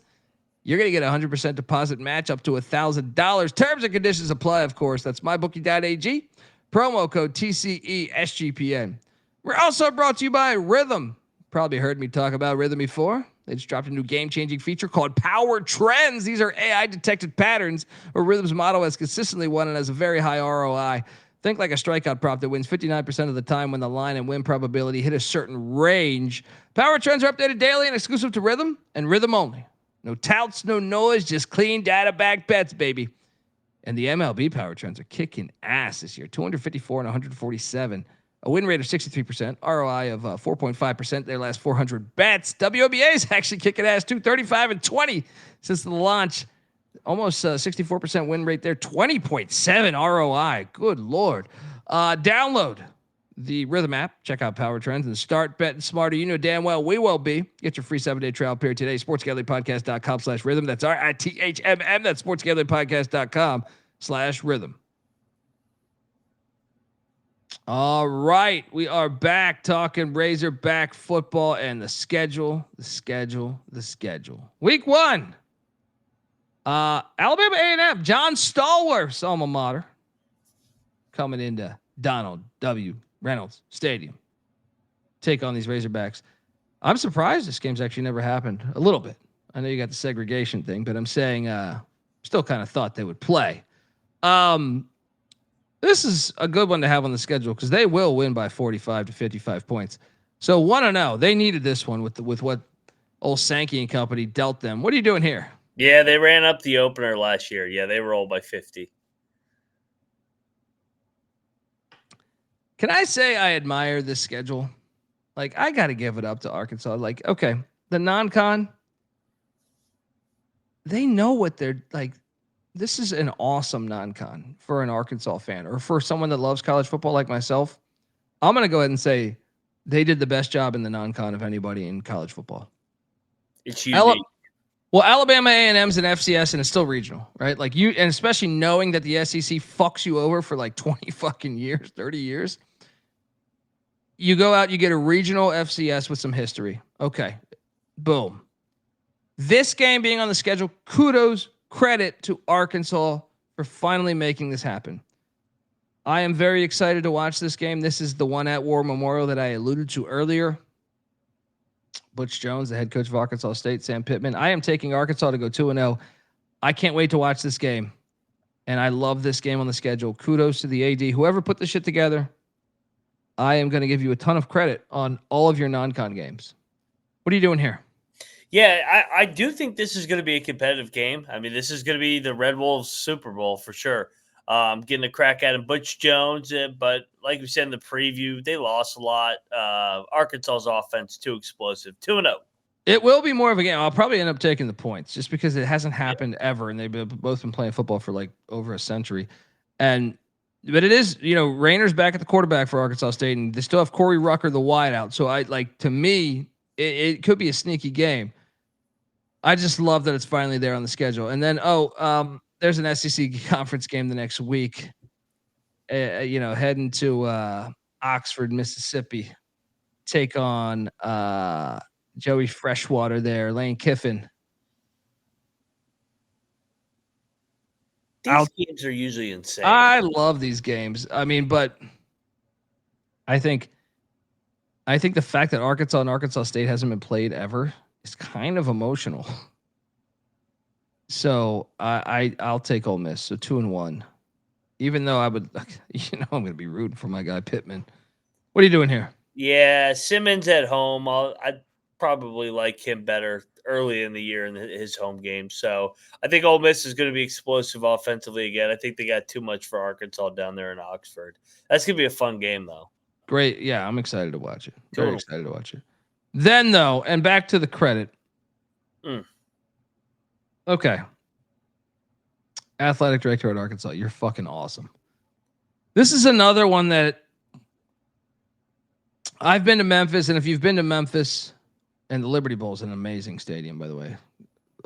you're going to get a 100% deposit match up to $1,000. Terms and conditions apply, of course. That's mybookie.ag. Promo code TCESGPN. We're also brought to you by Rhythm. Probably heard me talk about Rhythm before. They just dropped a new game-changing feature called Power Trends. These are AI-detected patterns where Rhythm's model has consistently won and has a very high ROI. Think like a strikeout prop that wins 59% of the time when the line and win probability hit a certain range. Power Trends are updated daily and exclusive to Rhythm and Rhythm only. No touts, no noise, just clean data-backed bets, baby. And the MLB Power Trends are kicking ass this year. 254 and 147. A win rate of 63%. ROI of 4.5% their last 400 bets. WNBA is actually kicking ass too. 35 and 20 since the launch. Almost 64% win rate there. 20.7 ROI. Good Lord. Download the Rhythm app. Check out Power Trends and start betting smarter. You know damn well we will be. Get your free 7-day trial period today. sportsgamblingpodcast.com/rhythm. That's RITHMM. That's sportsgamblingpodcast.com/rhythm. All right. We are back talking Razorback football and the schedule. Week 1. Alabama A&M, John Stallworth's alma mater, coming into Donald W. Reynolds Stadium. Take on these Razorbacks. I'm surprised this game's actually never happened. A little bit. I know you got the segregation thing, but I'm saying still kind of thought they would play. This is a good one to have on the schedule because they will win by 45 to 55 points. So 1-0. They needed this one with what old Sankey and company dealt them. What are you doing here? Yeah, they ran up the opener last year. Yeah, they rolled by 50. Can I say I admire this schedule? Like, I got to give it up to Arkansas. Like, okay, the non-con, they know what they're like. This is an awesome non-con for an Arkansas fan or for someone that loves college football like myself. I'm going to go ahead and say they did the best job in the non-con of anybody in college football. It's unique. Well, Alabama A&M's an FCS and it's still regional, right? Like you, and especially knowing that the SEC fucks you over for like 20 fucking years, 30 years. You go out, you get a regional FCS with some history. Okay. Boom. This game being on the schedule, kudos, credit to Arkansas for finally making this happen. I am very excited to watch this game. This is the one at War Memorial that I alluded to earlier. Butch Jones, the head coach of Arkansas State, Sam Pittman. I am taking Arkansas to go 2-0. I can't wait to watch this game. And I love this game on the schedule. Kudos to the AD. Whoever put this shit together, I am going to give you a ton of credit on all of your non-con games. What are you doing here? Yeah, I do think this is going to be a competitive game. I mean, this is going to be the Red Wolves Super Bowl for sure. Getting a crack at him, Butch Jones, but like we said in the preview, they lost a lot. Arkansas's offense too explosive. 2-0. It will be more of a game. I'll probably end up taking the points just because it hasn't happened ever, and they've both been playing football for like over a century. But it is, Rayner's back at the quarterback for Arkansas State, and they still have Corey Rucker, the wideout. So to me, it could be a sneaky game. I just love that it's finally there on the schedule. And then, there's an SEC conference game the next week, heading to Oxford, Mississippi, take on Joey Freshwater there, Lane Kiffin. These games are usually insane. I love these games. I mean, but I think the fact that Arkansas and Arkansas State hasn't been played ever is kind of emotional. So I'll take Ole Miss. So 2-1, even though I would, I'm going to be rooting for my guy Pittman. What are you doing here? Yeah, Simmons at home. I'd probably like him better early in the year in his home game. So I think Ole Miss is going to be explosive offensively again. I think they got too much for Arkansas down there in Oxford. That's going to be a fun game though. Great. Yeah, I'm excited to watch it. Very excited to watch it. Then though, and back to the credit. Okay. Athletic director at Arkansas, you're fucking awesome. This is another one that I've been to Memphis, and if you've been to Memphis, and the Liberty Bowl is an amazing stadium, by the way.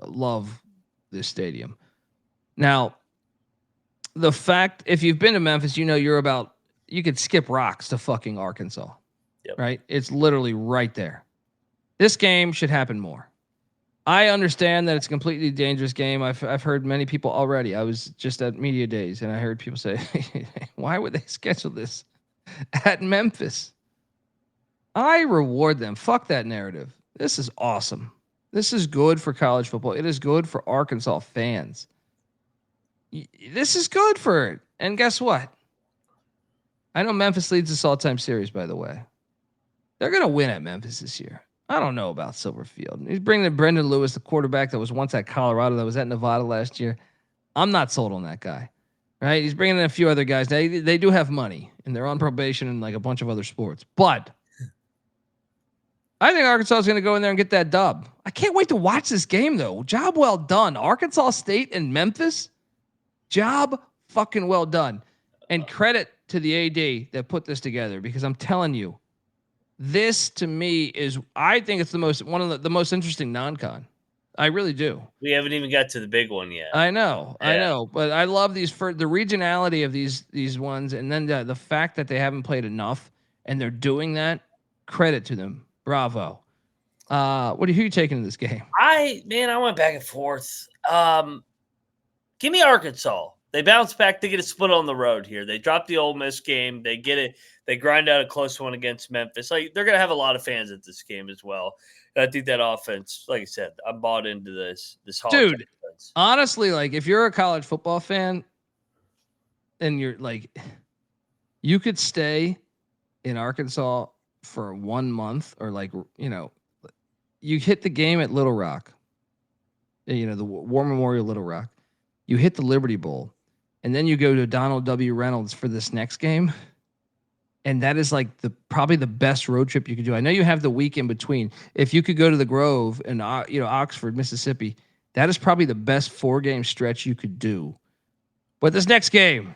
I love this stadium. Now, the fact, if you've been to Memphis, you could skip rocks to fucking Arkansas. Yep. Right? It's literally right there. This game should happen more. I understand that it's a completely dangerous game. I've heard many people already. I was just at media days, and I heard people say, why would they schedule this at Memphis? I reward them. Fuck that narrative. This is awesome. This is good for college football. It is good for Arkansas fans. This is good for it. And guess what? I know Memphis leads this all-time series, by the way. They're going to win at Memphis this year. I don't know about Silverfield. He's bringing in Brendan Lewis, the quarterback that was once at Colorado, that was at Nevada last year. I'm not sold on that guy. Right? He's bringing in a few other guys. They do have money, and they're on probation and like a bunch of other sports. But I think Arkansas is going to go in there and get that dub. I can't wait to watch this game, though. Job well done. Arkansas State and Memphis, job fucking well done. And credit to the AD that put this together, because I'm telling you, this to me is, I think it's one of the most interesting non-con. I really do. We haven't even got to the big one yet. I know, but I love these for the regionality of these ones, and then the fact that they haven't played enough and they're doing that. Credit to them. Bravo. Who are you taking in this game? I went back and forth. Give me Arkansas. They bounce back. They get a split on the road here. They drop the Ole Miss game. They get it. They grind out a close one against Memphis. Like, they're gonna have a lot of fans at this game as well. And I think that offense, like I said, I'm bought into this. Dude, honestly, like if you're a college football fan, and you're like, you could stay in Arkansas for 1 month, or like, you hit the game at Little Rock, the War Memorial Little Rock. You hit the Liberty Bowl, and then you go to Donald W. Reynolds for this next game. And that is like probably the best road trip you could do. I know you have the week in between. If you could go to the Grove and Oxford, Mississippi, that is probably the best 4-game stretch you could do. But this next game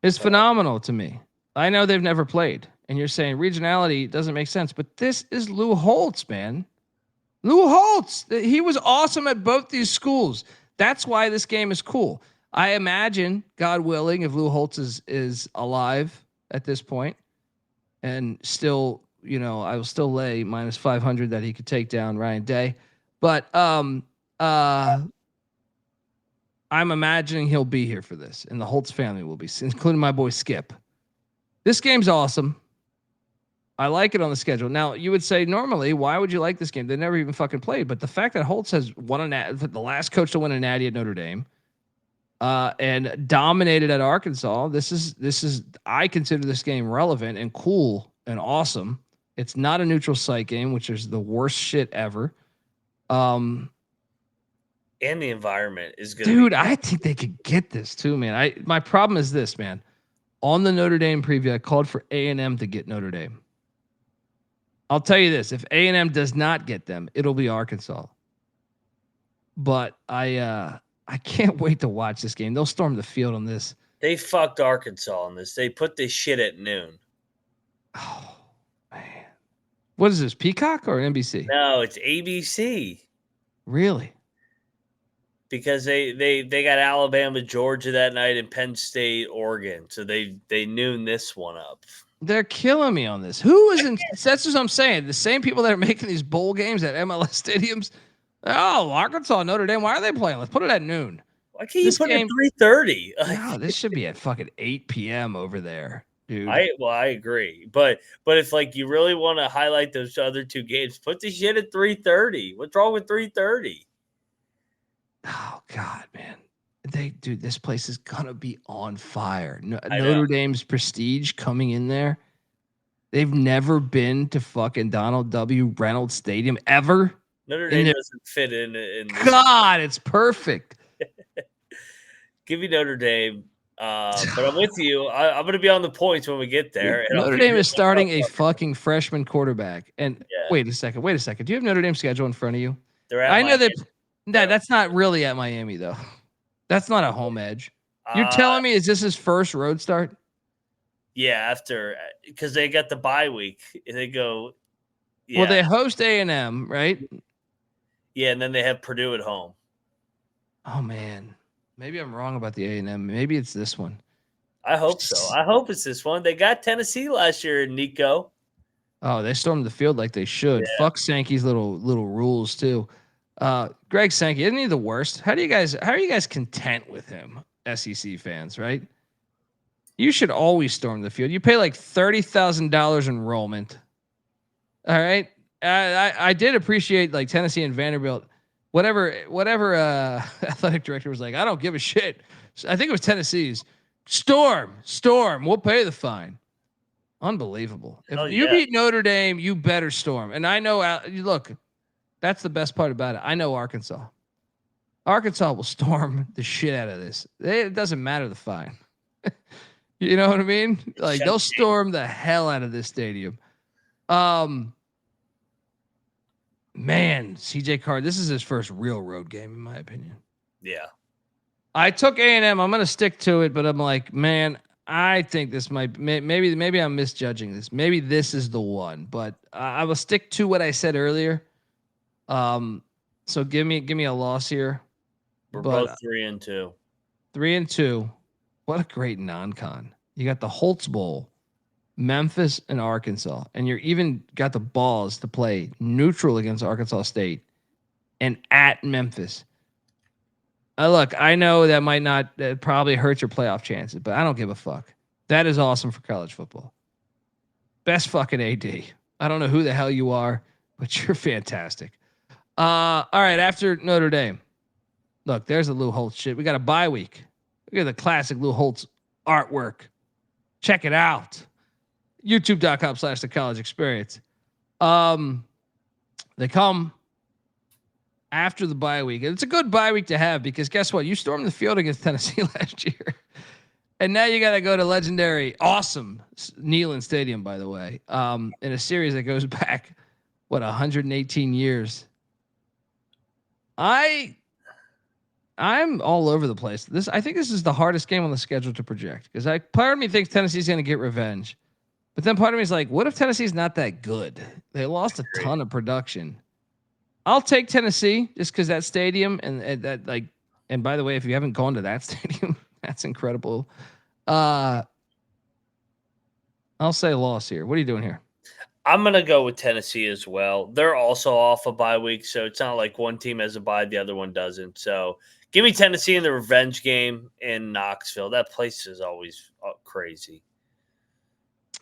is phenomenal to me. I know they've never played, and you're saying regionality doesn't make sense, but this is Lou Holtz, man. Lou Holtz, he was awesome at both these schools. That's why this game is cool. I imagine, God willing, if Lou Holtz is alive at this point, and still, I will still lay minus 500 that he could take down Ryan Day. But I'm imagining he'll be here for this, and the Holtz family will be, including my boy Skip. This game's awesome. I like it on the schedule. Now, you would say normally, why would you like this game? They never even fucking played. But the fact that Holtz has won the last coach to win a natty at Notre Dame, and dominated at Arkansas. This is I consider this game relevant and cool and awesome. It's not a neutral site game, which is the worst shit ever. And the environment is good. Dude, I think they could get this too, man. My problem is this, man. On the Notre Dame preview, I called for A&M to get Notre Dame. I'll tell you this: if A&M does not get them, it'll be Arkansas. But I can't wait to watch this game. They'll storm the field on this. They fucked Arkansas on this. They put this shit at noon. Oh, man. What is this, Peacock or NBC? No, it's ABC. Really? Because they got Alabama, Georgia that night, and Penn State, Oregon. So they noon this one up. They're killing me on this. Who is in? That's what I'm saying. The same people that are making these bowl games at MLS stadiums. Oh, Arkansas, Notre Dame. Why are they playing? Let's put it at noon. Why can't you put it at 3:30? No, this should be at fucking 8 p.m. over there, dude. I agree, but if like you really want to highlight those other two games, put the shit at 3:30. What's wrong with 3:30? Oh God, man. Dude, this place is gonna be on fire. Notre Dame's prestige coming in there. They've never been to fucking Donald W. Reynolds Stadium ever. Notre Dame doesn't fit in God, it's perfect. Give me Notre Dame. But I'm with you. I'm going to be on the points when we get there. Notre Dame is starting a fucking freshman quarterback. And wait a second. Do you have Notre Dame's schedule in front of you? I know that. That's not really at Miami, though. That's not a home edge. You're telling me, is this his first road start? Yeah, because they got the bye week. They go. Yeah. Well, they host A&M, right? Yeah, and then they have Purdue at home. Oh, man. Maybe I'm wrong about the A&M. Maybe it's this one. I hope so. I hope it's this one. They got Tennessee last year in Nico. Oh, they stormed the field like they should. Yeah. Fuck Sankey's little rules too. Greg Sankey, isn't he the worst? How are you guys content with him, SEC fans, right? You should always storm the field. You pay like $30,000 enrollment. All right. I did appreciate like Tennessee and Vanderbilt. Whatever athletic director was like, I don't give a shit. I think it was Tennessee's. Storm. We'll pay the fine. Unbelievable. If you beat Notre Dame, you better storm. And I know, look, that's the best part about it. I know Arkansas. Arkansas will storm the shit out of this. It doesn't matter the fine. You know what I mean? Like they'll storm the hell out of this stadium. Man, CJ Card, this is his first real road game, in my opinion. Yeah. I took A&M. I'm going to stick to it, but I'm like, man, I think this might maybe I'm misjudging this. Maybe this is the one, but I will stick to what I said earlier. So give me a loss here. We're both 3-2. 3-2. What a great non-con. You got the Holtz Bowl, Memphis and Arkansas, and you're even got the balls to play neutral against Arkansas State and at Memphis. Look, I know that probably hurts your playoff chances, but I don't give a fuck. That is awesome for college football. Best fucking AD. I don't know who the hell you are, but you're fantastic. All right, after Notre Dame. Look, there's the Lou Holtz shit. We got a bye week. Look at the classic Lou Holtz artwork. Check it out. YouTube.com/The College Experience. They come after the bye week. And it's a good bye week to have because guess what? You stormed the field against Tennessee last year. And now you got to go to legendary, awesome Neyland Stadium, by the way, in a series that goes back, 118 years. I'm all over the place. I think this is the hardest game on the schedule to project because part of me thinks Tennessee's going to get revenge, but then part of me is like, what if Tennessee's not that good? They lost a ton of production. I'll take Tennessee just because that stadium and that like. And by the way, if you haven't gone to that stadium, that's incredible. I'll say loss here. What are you doing here? I'm going to go with Tennessee as well. They're also off a bye week, so it's not like one team has a bye, the other one doesn't. So give me Tennessee in the revenge game in Knoxville. That place is always crazy.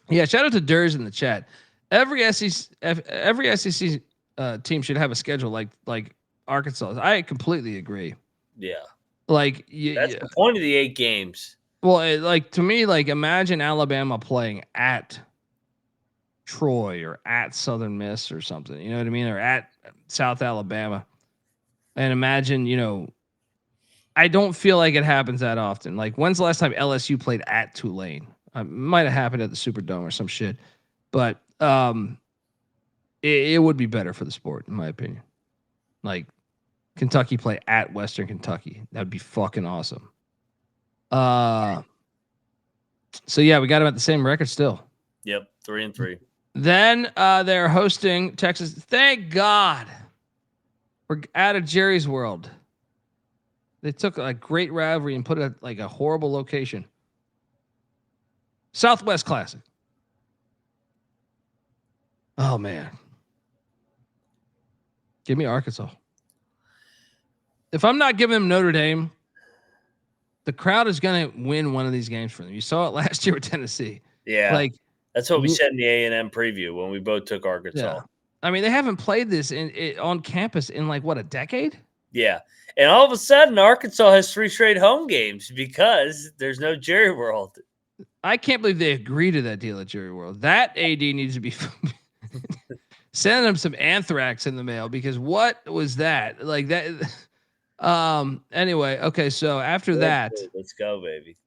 Yeah, shout out to Durs in the chat. Every SEC team should have a schedule like Arkansas. I completely agree. Yeah. Like that's the point of the 8 games. Well, like to me, like imagine Alabama playing at Troy or at Southern Miss or something, you know what I mean? Or at South Alabama. And imagine, I don't feel like it happens that often. Like when's the last time LSU played at Tulane? It might have happened at the Superdome or some shit, but it would be better for the sport, in my opinion. Like Kentucky play at Western Kentucky. That'd be fucking awesome. So yeah, we got them at the same record still. Yep, 3-3. Then they're hosting Texas. Thank God we're out of Jerry's World. They took a great rivalry and put it at like a horrible location. Southwest Classic. Oh man. Give me Arkansas. If I'm not giving them Notre Dame, the crowd is going to win one of these games for them. You saw it last year with Tennessee. Yeah. Like that's what we said in the A&M preview when we both took Arkansas. Yeah. I mean, they haven't played this on campus in like a decade? Yeah. And all of a sudden Arkansas has 3 straight home games because there's no Jerry World. I can't believe they agreed to that deal at Jerry World. That AD needs to be sending them some anthrax in the mail because what was that? Like that. Anyway, okay. So after that, let's go, baby.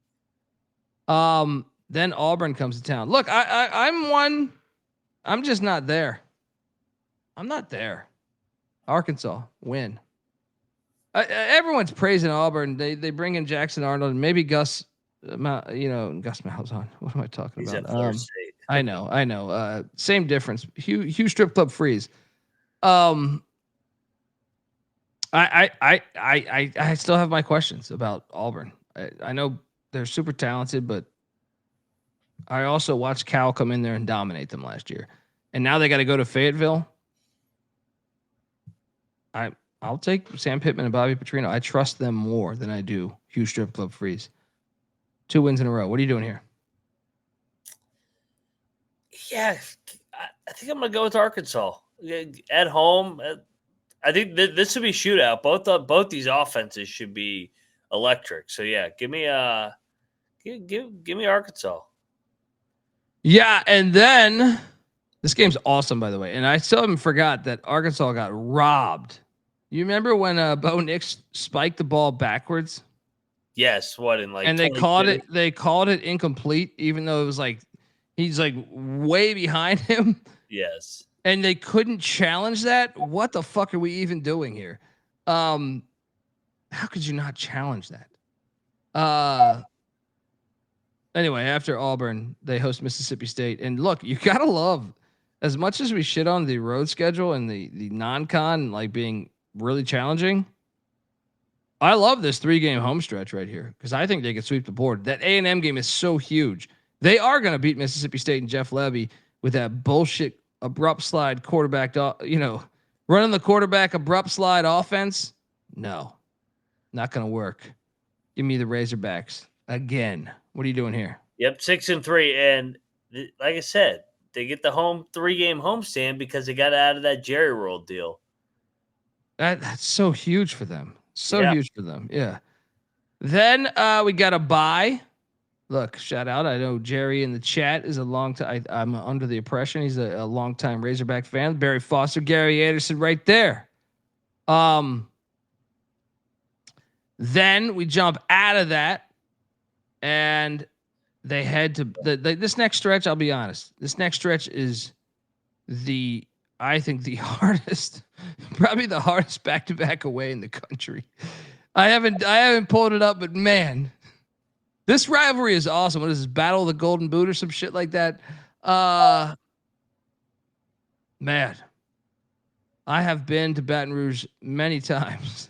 Then Auburn comes to town. Look, I'm just not there. I'm not there. Arkansas win. Everyone's praising Auburn. They bring in Jackson Arnold and maybe Gus Malzahn. What am I talking He's about? at Florida State. I know. Same difference. Huge strip club freeze. I still have my questions about Auburn. I know they're super talented, but I also watched Cal come in there and dominate them last year. And now they got to go to Fayetteville. I'll take Sam Pittman and Bobby Petrino. I trust them more than I do huge strip club freeze. 2 wins in a row. What are you doing here? Yeah, I think I'm going to go with Arkansas. at home. I think this would be shootout. Both these offenses should be electric. So yeah, give me Arkansas. Yeah, and then this game's awesome, by the way. And I still haven't forgot that Arkansas got robbed. You remember when Bo Nix spiked the ball backwards? Yes, what in like and they called it incomplete, even though it was like he's like way behind him. Yes. And they couldn't challenge that. What the fuck are we even doing here? How could you not challenge that? Anyway, after Auburn, they host Mississippi State. And look, you gotta love, as much as we shit on the road schedule and the non-con like being really challenging, I love this 3-game home stretch right here because I think they could sweep the board. That A&M game is so huge. They are going to beat Mississippi State and Jeff Levy with that bullshit abrupt slide quarterback, running the quarterback abrupt slide offense. No, not going to work. Give me the Razorbacks again. What are you doing here? Yep, 6-3. And like I said, they get the 3-game homestand because they got out of that Jerry World deal. That's so huge for them. Huge for them. Yeah. Then we got a bye. Look, shout out. I know Jerry in the chat is a long time. I'm under the impression he's a long-time Razorback fan. Barry Foster, Gary Anderson right there. Then we jump out of that and they head to this next stretch. I'll be honest. This next stretch is I think the hardest, probably the hardest back-to-back away in the country. I haven't pulled it up, but man, this rivalry is awesome. What is this, Battle of the Golden Boot or some shit like that? Man, I have been to Baton Rouge many times.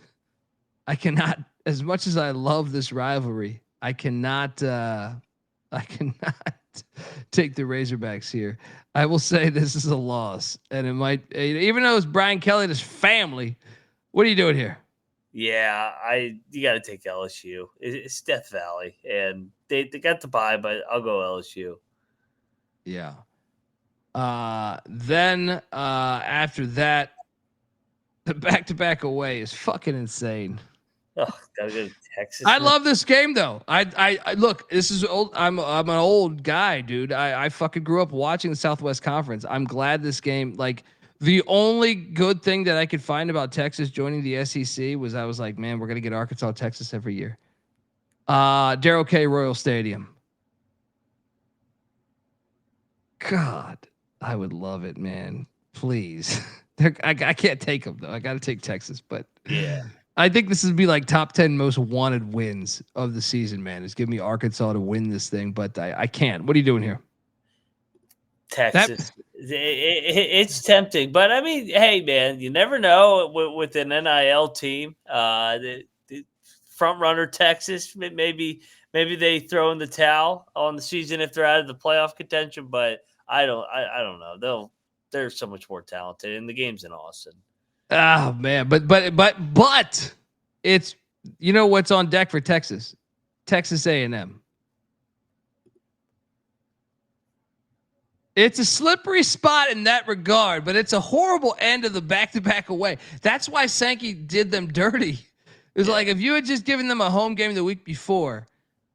I cannot, as much as I love this rivalry, I cannot take the Razorbacks here. I will say this is a loss, and it might, even though it's Brian Kelly and his family. What are you doing here? Yeah, you got to take LSU. It's Death Valley, and they got the bye, but I'll go LSU. Yeah. Then after that, the back-to-back away is fucking insane. Oh, gotta go to Texas. I love this game though. I look. This is old. I'm an old guy, dude. I fucking grew up watching the Southwest Conference. I'm glad this game. Like the only good thing that I could find about Texas joining the SEC was I was like, man, we're gonna get Arkansas, Texas every year. Darrell K. Royal Stadium. God, I would love it, man. Please. I can't take them though. I got to take Texas, but yeah. I think this would be like top 10 most wanted wins of the season, man. Is give me Arkansas to win this thing, but I can't. What are you doing here? Texas. It's tempting, but I mean, hey, man, you never know with an NIL team. The front runner Texas, maybe they throw in the towel on the season if they're out of the playoff contention, but I don't know. They're so much more talented, and the game's in Austin. Oh man, but it's, you know what's on deck for Texas? Texas A&M. It's a slippery spot in that regard, but it's a horrible end of the back-to-back away. That's why Sankey did them dirty. It was like if you had just given them a home game the week before,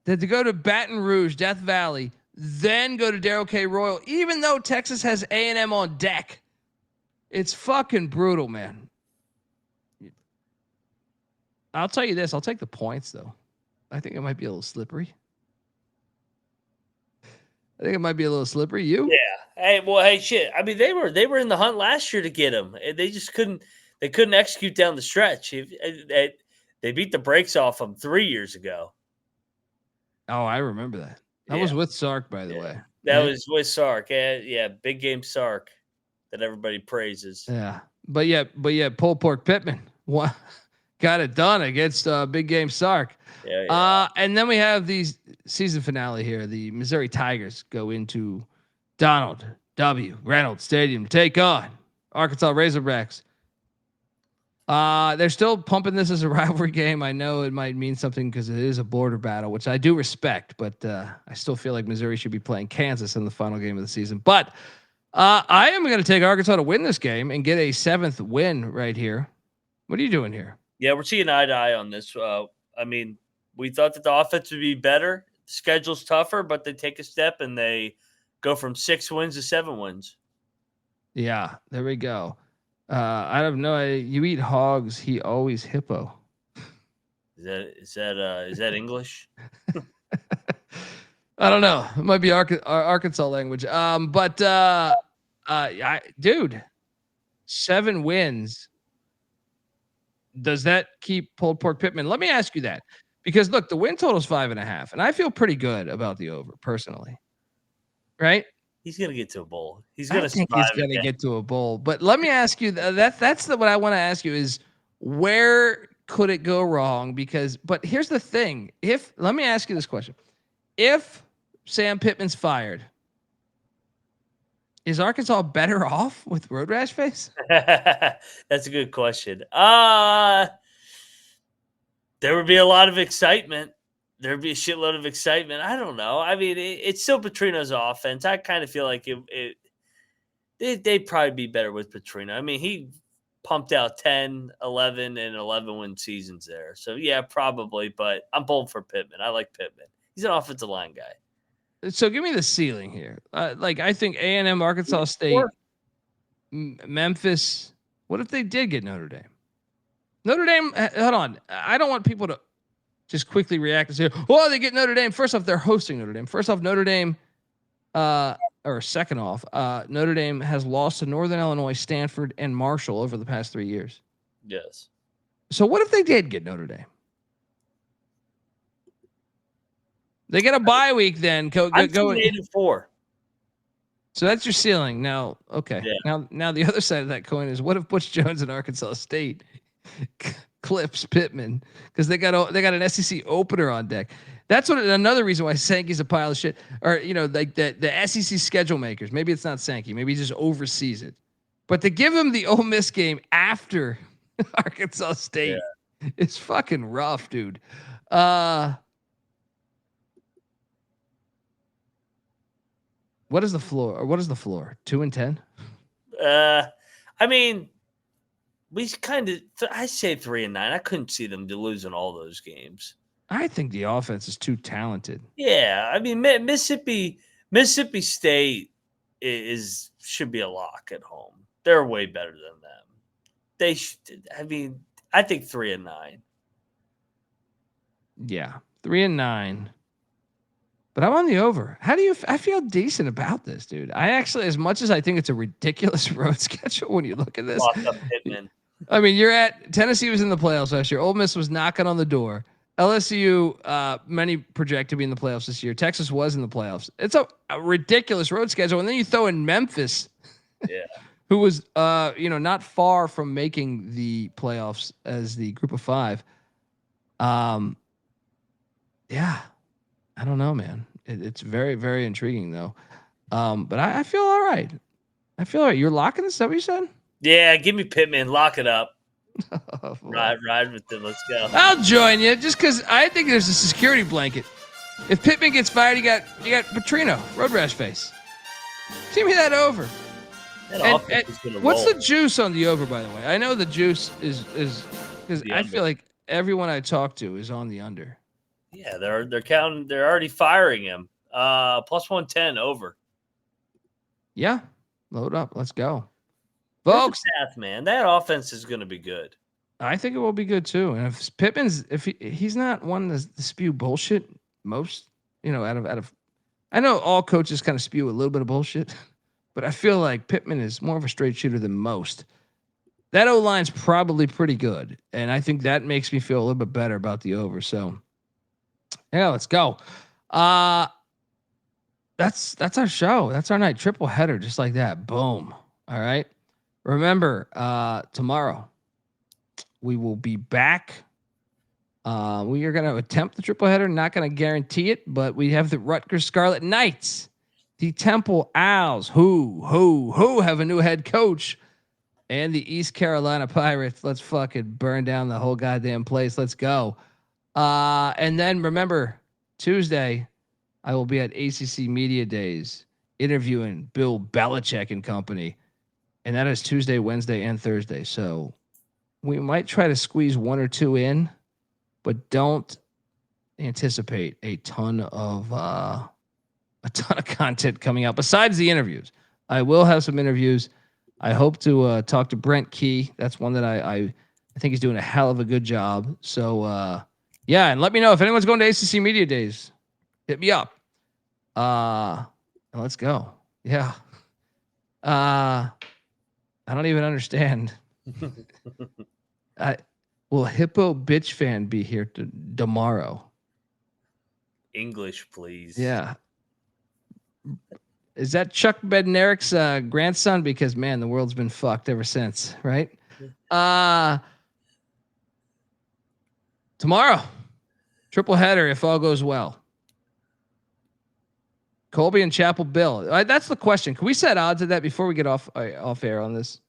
that to go to Baton Rouge, Death Valley, then go to Darrell K. Royal, even though Texas has A&M on deck. It's fucking brutal, man. I'll tell you this. I'll take the points, though. I think it might be a little slippery. You? Yeah. Hey, shit. I mean, they were in the hunt last year to get him. They just couldn't execute down the stretch. They beat the brakes off them 3 years ago. Oh, I remember that. That was with Sark, by the way. That was with Sark. Yeah, big game Sark that everybody praises. Yeah. But pulled pork Pittman. What? Got it done against big game Sark. Yeah. And then we have the season finale here. The Missouri Tigers go into Donald W. Reynolds Stadium to take on Arkansas Razorbacks. They're still pumping this as a rivalry game. I know it might mean something because it is a border battle, which I do respect, but I still feel like Missouri should be playing Kansas in the final game of the season. But I am going to take Arkansas to win this game and get a 7th win right here. What are you doing here? Yeah, we're seeing eye to eye on this. I mean, we thought that the offense would be better. The schedule's tougher, but they take a step and they go from 6 wins to 7 wins. Yeah, there we go. I don't know. You eat hogs, he always hippo. Is that English? I don't know. It might be Arkansas language. Dude, 7 wins. Does that keep pulled pork Pittman? Let me ask you that, because look, the win total is 5.5, and I feel pretty good about the over personally. Right? He's gonna get to a bowl. He's I think he's gonna get to a bowl. But let me ask you that's what I want to ask you is, where could it go wrong? But here's the thing. Let me ask you this question. If Sam Pittman's fired, is Arkansas better off with road rash face? That's a good question. There would be a lot of excitement. There'd be a shitload of excitement. I don't know. I mean, it's still Petrino's offense. I kind of feel like they'd probably be better with Petrino. I mean, he pumped out 10, 11, and 11-win seasons there. So, yeah, probably. But I'm pulling for Pittman. I like Pittman. He's an offensive line guy. So give me the ceiling here. I think A&M, Arkansas State, Memphis. What if they did get Notre Dame? Notre Dame, hold on. I don't want people to just quickly react and say, "Oh, they get Notre Dame." First off, they're hosting Notre Dame. First off, Notre Dame, or second off, Notre Dame has lost to Northern Illinois, Stanford, and Marshall over the past 3 years. Yes. So what if they did get Notre Dame? They get a bye week then. Go 8-4. So that's your ceiling. Now, okay. Yeah. Now the other side of that coin is, what if Butch Jones and Arkansas State clips Pittman because they got an SEC opener on deck? That's another reason why Sankey's a pile of shit. Or like the SEC schedule makers. Maybe it's not Sankey. Maybe he just oversees it. But to give him the Ole Miss game after Arkansas State is fucking rough, dude. What is the floor? Or what is the floor? 2-10? I mean, I say 3-9. I couldn't see them losing all those games. I think the offense is too talented. Yeah, I mean, Mississippi State should be a lock at home. They're way better than them. I think 3-9. Yeah, 3-9. But I'm on the over. I feel decent about this, dude. I actually, as much as I think it's a ridiculous road schedule when you look at this. Lock up Pittman. I mean, Tennessee was in the playoffs last year. Ole Miss was knocking on the door. LSU, many project to be in the playoffs this year. Texas was in the playoffs. It's a ridiculous road schedule. And then you throw in Memphis, who was, not far from making the playoffs as the group of 5. Yeah. I don't know, man. It's very, very intriguing, though. But I feel all right. You're locking this? Is that what you said? Yeah, give me Pittman. Lock it up. Ride with it. Let's go. I'll join you just because I think there's a security blanket. If Pittman gets fired, you got Petrino, road rash face. Give me that over. What's the juice on the over, by the way? I know the juice is because I feel like everyone I talk to is on the under. Yeah, they're counting. They're already firing him. Plus 110 over. Yeah, load up. Let's go, folks. Path, man, that offense is going to be good. I think it will be good too. And if Pittman's, he's not one to spew bullshit, most out of, I know all coaches kind of spew a little bit of bullshit, but I feel like Pittman is more of a straight shooter than most. That O-line's probably pretty good, and I think that makes me feel a little bit better about the over. So. Yeah, let's go. That's our show. That's our night. Triple header, just like that. Boom. All right. Remember, tomorrow we will be back. We are going to attempt the triple header. Not going to guarantee it, but we have the Rutgers Scarlet Knights, the Temple Owls, who have a new head coach, and the East Carolina Pirates. Let's fucking burn down the whole goddamn place. Let's go. And then remember, Tuesday, I will be at ACC Media Days interviewing Bill Belichick and company. And that is Tuesday, Wednesday, and Thursday. So we might try to squeeze one or two in, but don't anticipate a ton of content coming out besides the interviews. I will have some interviews. I hope to talk to Brent Key. That's one that I think he's doing a hell of a good job. So yeah, and let me know if anyone's going to ACC Media Days. Hit me up. And let's go. Yeah. I don't even understand. Will Hippo Bitch Fan be here tomorrow? English, please. Yeah. Is that Chuck Bednarik's grandson? Because, man, the world's been fucked ever since, right? Tomorrow, triple header if all goes well. Colby and Chapel Bill. That's the question. Can we set odds of that before we get off air on this?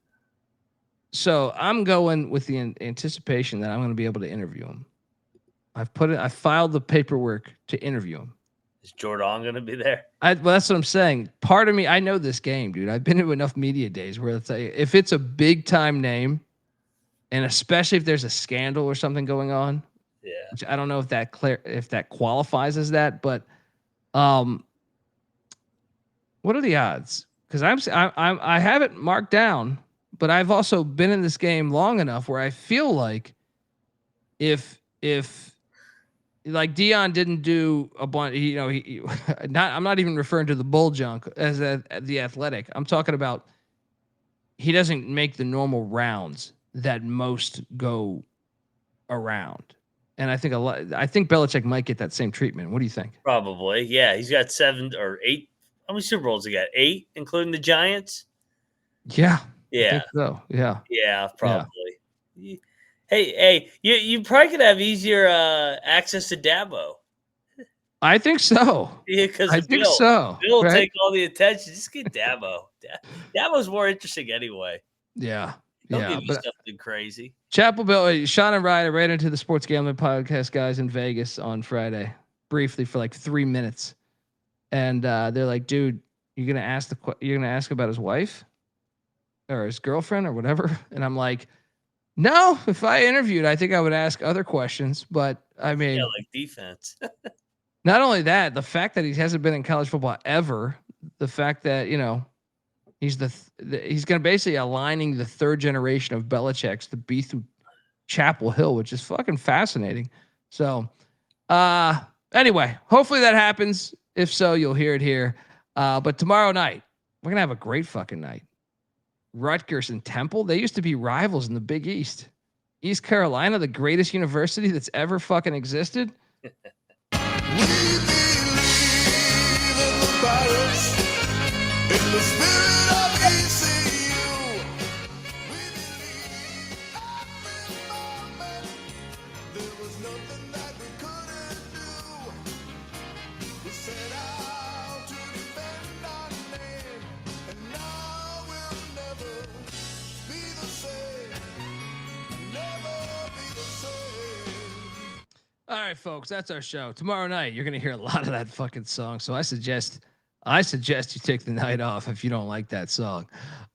So I'm going with the anticipation that I'm going to be able to interview him. I filed the paperwork to interview him. Is Jordan going to be there? Well, that's what I'm saying. Part of me, I know this game, dude. I've been to enough media days where it's like, if it's a big time name, and especially if there's a scandal or something going on, yeah. Which I don't know if that qualifies as that, but what are the odds? Because I have it marked down, but I've also been in this game long enough where I feel like if like Dion didn't do a bunch, I'm not even referring to the bull junk as the Athletic. I'm talking about he doesn't make the normal rounds that most go around. And I think Belichick might get that same treatment. What do you think? Probably. Yeah. He's got 7 or 8. How many Super Bowls he got? 8, including the Giants? Yeah. Yeah. I think so. Yeah. Yeah, probably. Yeah. Hey, you probably could have easier access to Dabo. I think so. Yeah, because I think so. Bill will take all the attention. Just get Dabo. Dabo's more interesting anyway. Yeah. He'll give you something crazy. Chapel Bill, Sean and Ryan ran into the Sports Gambling Podcast guys in Vegas on Friday, briefly for like 3 minutes, and they're like, "Dude, you're gonna ask about his wife or his girlfriend or whatever," and I'm like, "No, if I interviewed, I think I would ask other questions, but I mean, yeah, like defense." Not only that, the fact that he hasn't been in college football ever, the fact that he's he's going to basically aligning the third generation of Belichick's to be through Chapel Hill, which is fucking fascinating. So, anyway, hopefully that happens. If so, you'll hear it here. But tomorrow night, we're going to have a great fucking night. Rutgers and Temple, they used to be rivals in the Big East. East Carolina, the greatest university that's ever fucking existed. All right, folks, that's our show. Tomorrow night, you're going to hear a lot of that fucking song. So I suggest you take the night off if you don't like that song.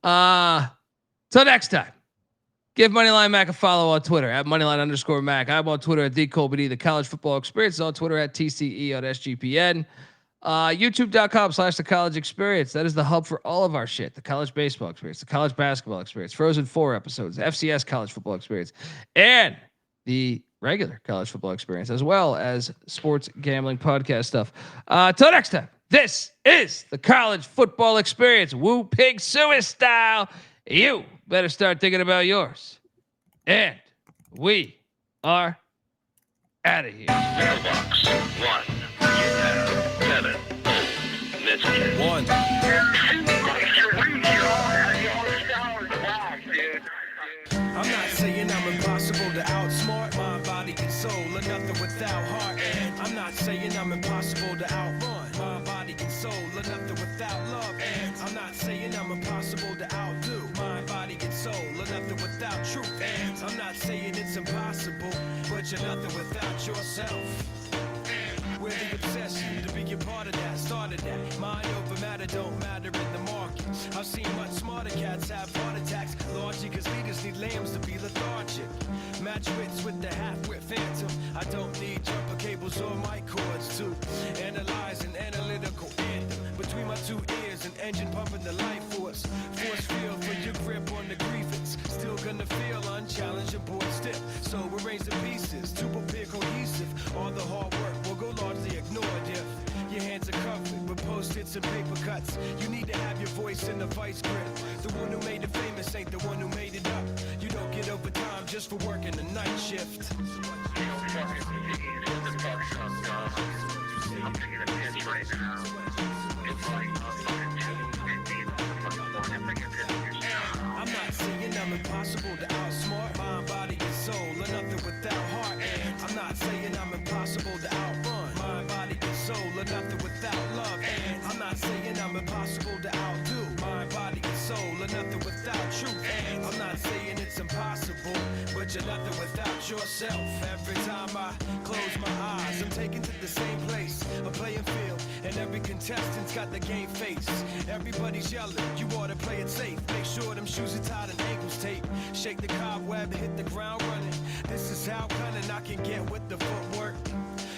Till next time, give Moneyline Mac a follow on Twitter at Moneyline_Mac. I'm on Twitter at DColbyD. The College Football Experience is on Twitter at TCE on SGPN. YouTube.com/The College Experience. That is the hub for all of our shit. The College Baseball Experience, the College Basketball Experience, Frozen 4 episodes, FCS College Football Experience, and the regular College Football Experience, as well as sports gambling podcast stuff. Till next time, this is the College Football Experience. Woo Pig Suey style. You better start thinking about yours. And we are out of here. Mailbox 1, 7, Michigan 1. I'm not saying I'm impossible to outsmart my body and soul, or nothing without heart. And I'm not saying I'm impossible to outrun my body and soul, or nothing without love. And I'm not saying I'm impossible to outdo my body and soul, or nothing without truth. And I'm not saying it's impossible, but you're nothing without yourself. We're the obsession to be a part of that, started that, mind over matter don't matter in the market. I've seen much smarter cats have heart attacks, largely cause leaders need lambs to be lethargic. Match wits with the half-wit phantom. I don't need jumper cables or mic cords to analyze an analytical anthem. Between my two ears, an engine pumping the life force. Force field for your grip on the grievance. Still gonna feel unchallenged and bored stiff. So arrange the pieces to prepare cohesive. All the hard work will go largely ignored if your hands are covered with post-its and paper cuts. You need to have your voice in the vice grip. The one who made it famous ain't the one who made it up. You don't get overtime just for working the night shift. I'm taking a pitch right now. It's like I'm not saying I'm impossible to outsmart mind, body, and soul, or nothing without heart. And I'm not saying I'm impossible to outrun mind, body, and soul, or nothing without love. And I'm not saying I'm impossible to outdo mind, body, and soul, or nothing without truth. And I'm not saying it's impossible, but you're nothing without yourself. Every time I close my eyes, I'm taken to the same place, a playing field, and every contestant's got the game face. Everybody's yelling, you ought to play it safe. Make sure them shoes are tied and ankles taped. Shake the cobweb, hit the ground running. This is how cunning I can get with the footwork.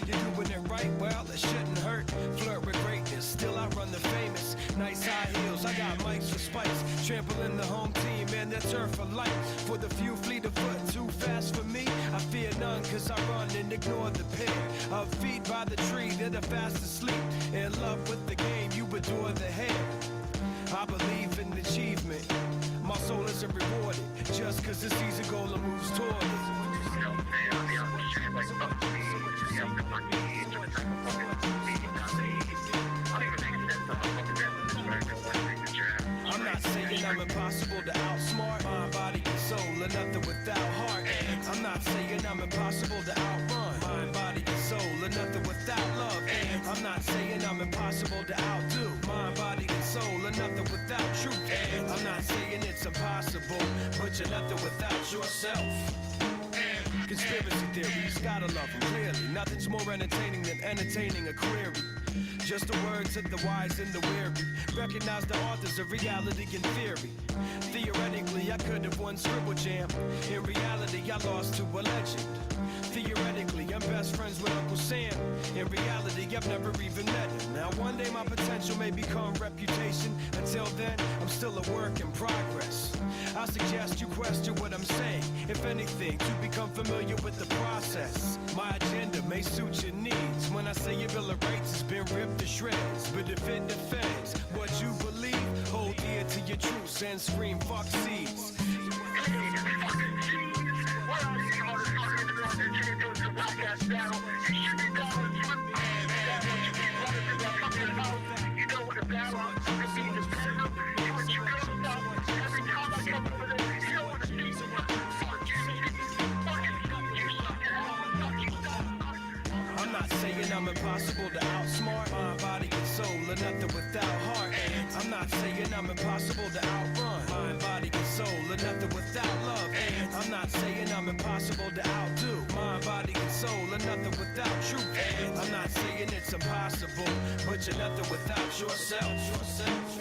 You're doing it right, well, it shouldn't hurt. Flirt with greatness, still I run the famous. Nice high heels, I got mics for spikes. Trampling the home team and their turf for life. For the few fleet of foot, too fast for me. I fear none, cause I run and ignore the pair of feet by the tree that are fast asleep. In love with the game, you adore the hair. I believe in achievement. My soul isn't rewarded just cause the season goal moves toward it. I'm not saying I'm impossible to outsmart mind, body, and soul, or nothing without heart. And I'm not saying I'm impossible to outrun mind, body, and soul, or nothing without love. And I'm not saying I'm impossible to outdo mind, body, and soul, or nothing without truth. And I'm not saying it's impossible, but you're nothing without yourself. Conspiracy theories, gotta love them clearly. Nothing's more entertaining than entertaining a query. Just a word to the wise and the weary. Recognize the authors of reality and theory. Theoretically, I could have won Scribble Jam. In reality, I lost to a legend. Theoretically, I'm best friends with Uncle Sam. In reality, I've never even met him. Now, one day my potential may become reputation. Until then, I'm still a work in progress. I suggest you question what I'm saying. If anything, to become familiar with the process. My agenda may suit your needs. When I say your Bill of Rights has been ripped to shreds, but if it defends what you believe, hold dear to your truths and scream fuck seeds. I'm impossible to outsmart mind, body, and soul, or nothing without heart. And I'm not saying I'm impossible to outrun mind, body, and soul, or nothing without love. And I'm not saying I'm impossible to outdo mind, body, and soul, or nothing without truth. And I'm not saying it's impossible, but you're nothing without yourself.